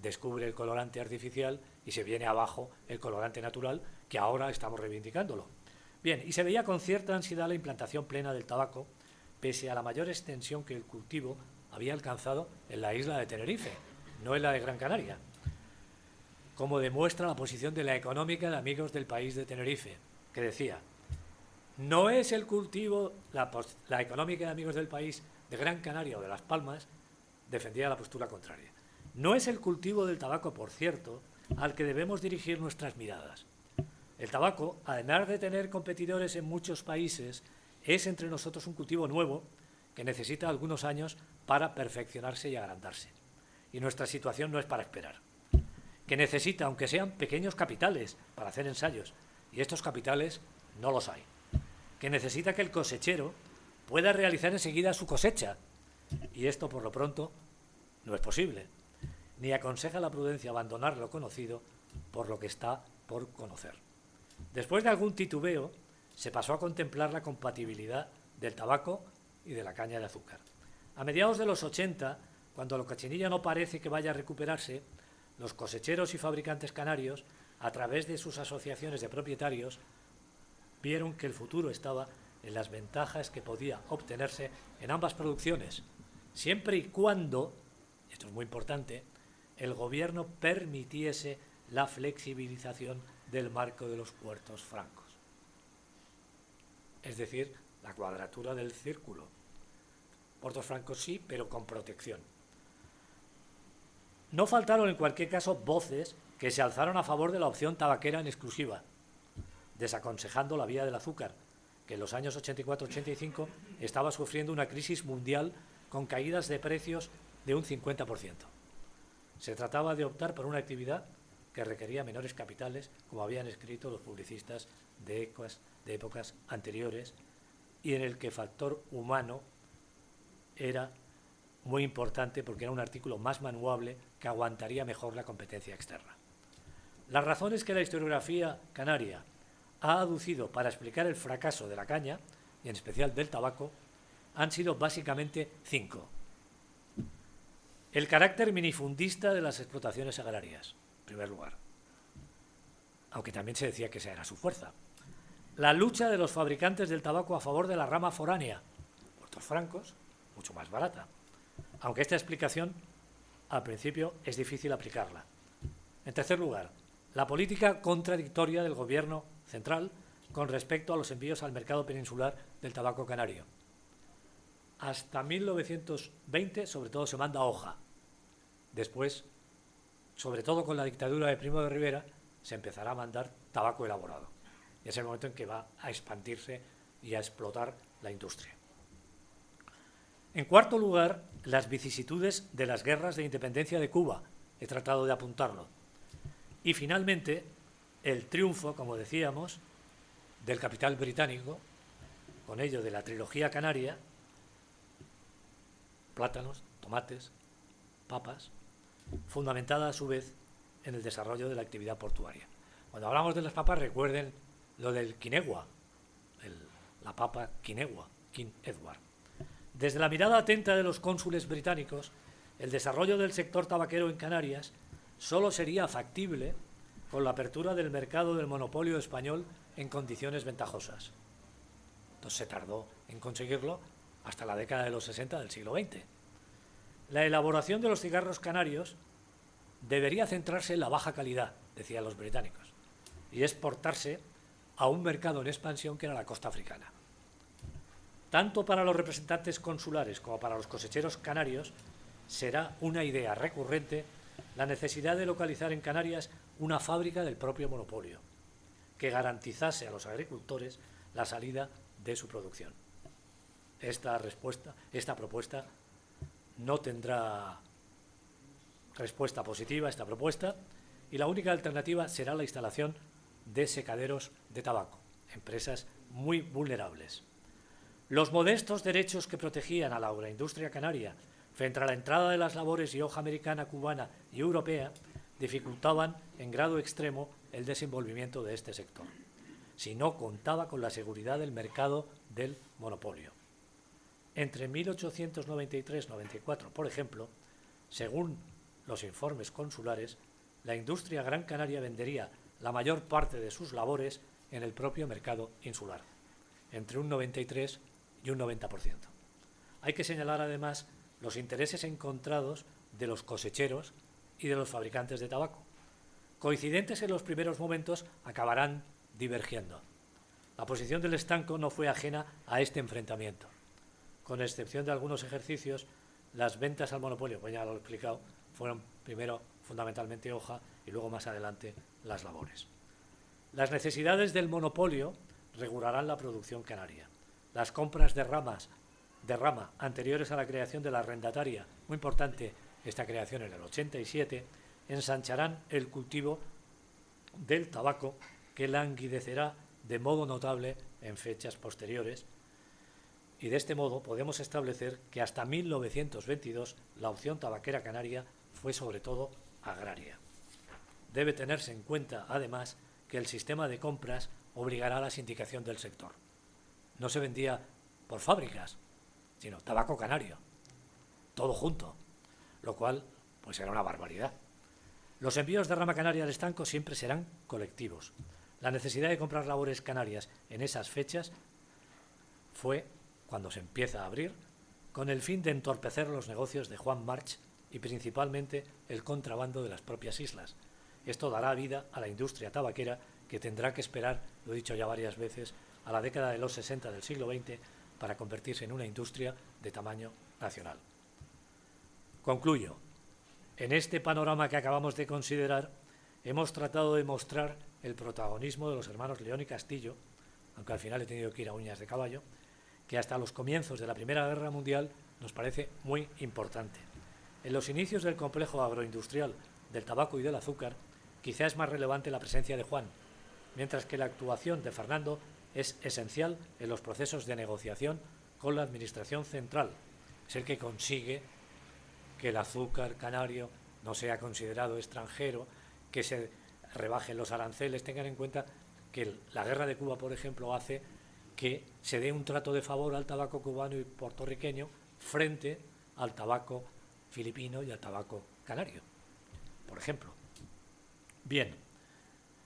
descubre el colorante artificial y se viene abajo el colorante natural, que ahora estamos reivindicándolo. Bien, y se veía con cierta ansiedad la implantación plena del tabaco, pese a la mayor extensión que el cultivo había alcanzado en la isla de Tenerife, no en la de Gran Canaria, como demuestra la posición de la Económica de Amigos del País de Tenerife, que decía: no es el cultivo, la Económica de Amigos del País de Gran Canaria o de Las Palmas defendía la postura contraria. No es el cultivo del tabaco, por cierto, al que debemos dirigir nuestras miradas. El tabaco, además de tener competidores en muchos países, es entre nosotros un cultivo nuevo que necesita algunos años para perfeccionarse y agrandarse. Y nuestra situación no es para esperar. Que necesita, aunque sean pequeños capitales, para hacer ensayos, y estos capitales no los hay. Que necesita que el cosechero pueda realizar enseguida su cosecha, y esto por lo pronto no es posible. Ni aconseja la prudencia abandonar lo conocido por lo que está por conocer. Después de algún titubeo, se pasó a contemplar la compatibilidad del tabaco y de la caña de azúcar. A mediados de los 80, cuando la cochinilla no parece que vaya a recuperarse, los cosecheros y fabricantes canarios, a través de sus asociaciones de propietarios, vieron que el futuro estaba en las ventajas que podía obtenerse en ambas producciones, siempre y cuando, esto es muy importante, el gobierno permitiese la flexibilización del marco de los puertos francos. Es decir, la cuadratura del círculo. Puertos francos sí, pero con protección. No faltaron en cualquier caso voces que se alzaron a favor de la opción tabaquera en exclusiva, desaconsejando la vía del azúcar, que en los años 84-85 estaba sufriendo una crisis mundial con caídas de precios de un 50%. Se trataba de optar por una actividad que requería menores capitales, como habían escrito los publicistas de épocas anteriores, y en el que el factor humano era muy importante porque era un artículo más maniobrable que aguantaría mejor la competencia externa. Las razones que la historiografía canaria ha aducido para explicar el fracaso de la caña, y en especial del tabaco, han sido básicamente 5. El carácter minifundista de las explotaciones agrarias, en primer lugar, aunque también se decía que esa era su fuerza. La lucha de los fabricantes del tabaco a favor de la rama foránea, puertos francos, mucho más barata, aunque esta explicación al principio es difícil aplicarla. En tercer lugar, la política contradictoria del gobierno central con respecto a los envíos al mercado peninsular del tabaco canario. Hasta 1920, sobre todo, se manda hoja. Después, sobre todo con la dictadura de Primo de Rivera, se empezará a mandar tabaco elaborado. Y es el momento en que va a expandirse y a explotar la industria. En cuarto lugar, las vicisitudes de las guerras de independencia de Cuba. He tratado de apuntarlo. Y finalmente, el triunfo, como decíamos, del capital británico, con ello de la trilogía canaria, plátanos, tomates, papas, fundamentada a su vez en el desarrollo de la actividad portuaria. Cuando hablamos de las papas, recuerden lo del quinegua, la papa quinegua, King Edward. Desde la mirada atenta de los cónsules británicos, el desarrollo del sector tabaquero en Canarias solo sería factible con la apertura del mercado del monopolio español en condiciones ventajosas. Entonces se tardó en conseguirlo hasta la década de los 60 del siglo XX. La elaboración de los cigarros canarios debería centrarse en la baja calidad, decían los británicos, y exportarse a un mercado en expansión que era la costa africana. Tanto para los representantes consulares como para los cosecheros canarios será una idea recurrente la necesidad de localizar en Canarias una fábrica del propio monopolio, que garantizase a los agricultores la salida de su producción. Esta propuesta no tendrá respuesta positiva, esta propuesta, y la única alternativa será la instalación de secaderos de tabaco, empresas muy vulnerables. Los modestos derechos que protegían a la agroindustria canaria frente a la entrada de las labores y hoja americana, cubana y europea dificultaban en grado extremo el desenvolvimiento de este sector, si no contaba con la seguridad del mercado del monopolio. Entre 1893-94, por ejemplo, según los informes consulares, la industria gran canaria vendería la mayor parte de sus labores en el propio mercado insular, entre un 93 y un 90%. Hay que señalar además los intereses encontrados de los cosecheros y de los fabricantes de tabaco. Coincidentes en los primeros momentos, acabarán divergiendo. La posición del estanco no fue ajena a este enfrentamiento. Con excepción de algunos ejercicios, las ventas al monopolio, pues ya lo he explicado, fueron primero fundamentalmente hoja y luego más adelante las labores. Las necesidades del monopolio regularán la producción canaria. Las compras de rama anteriores a la creación de la arrendataria, muy importante esta creación en el 87, ensancharán el cultivo del tabaco, que languidecerá de modo notable en fechas posteriores, y de este modo podemos establecer que hasta 1922 la opción tabaquera canaria fue sobre todo agraria. Debe tenerse en cuenta, además, que el sistema de compras obligará a la sindicación del sector. No se vendía por fábricas, sino tabaco canario, todo junto, lo cual pues era una barbaridad. Los envíos de rama canaria al estanco siempre serán colectivos. La necesidad de comprar labores canarias en esas fechas fue cuando se empieza a abrir, con el fin de entorpecer los negocios de Juan March y principalmente el contrabando de las propias islas. Esto dará vida a la industria tabaquera, que tendrá que esperar, lo he dicho ya varias veces, a la década de los 60 del siglo XX para convertirse en una industria de tamaño nacional. Concluyo. En este panorama que acabamos de considerar, hemos tratado de mostrar el protagonismo de los hermanos León y Castillo, aunque al final he tenido que ir a uñas de caballo, que hasta los comienzos de la Primera Guerra Mundial nos parece muy importante. En los inicios del complejo agroindustrial del tabaco y del azúcar, quizá es más relevante la presencia de Juan, mientras que la actuación de Fernando es esencial en los procesos de negociación con la administración central. Es el que consigue que el azúcar canario no sea considerado extranjero, que se rebajen los aranceles. Tengan en cuenta que la guerra de Cuba, por ejemplo, hace que se dé un trato de favor al tabaco cubano y puertorriqueño frente al tabaco filipino y al tabaco canario, por ejemplo. Bien,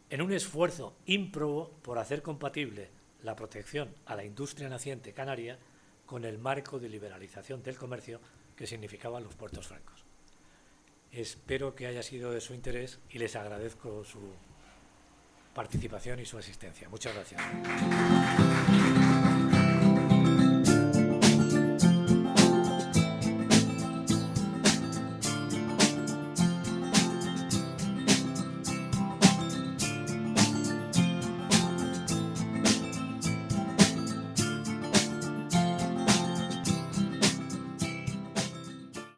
en un esfuerzo ímprobo por hacer compatible la protección a la industria naciente canaria con el marco de liberalización del comercio que significaban los puertos francos. Espero que haya sido de su interés y les agradezco su participación y su asistencia. Muchas gracias.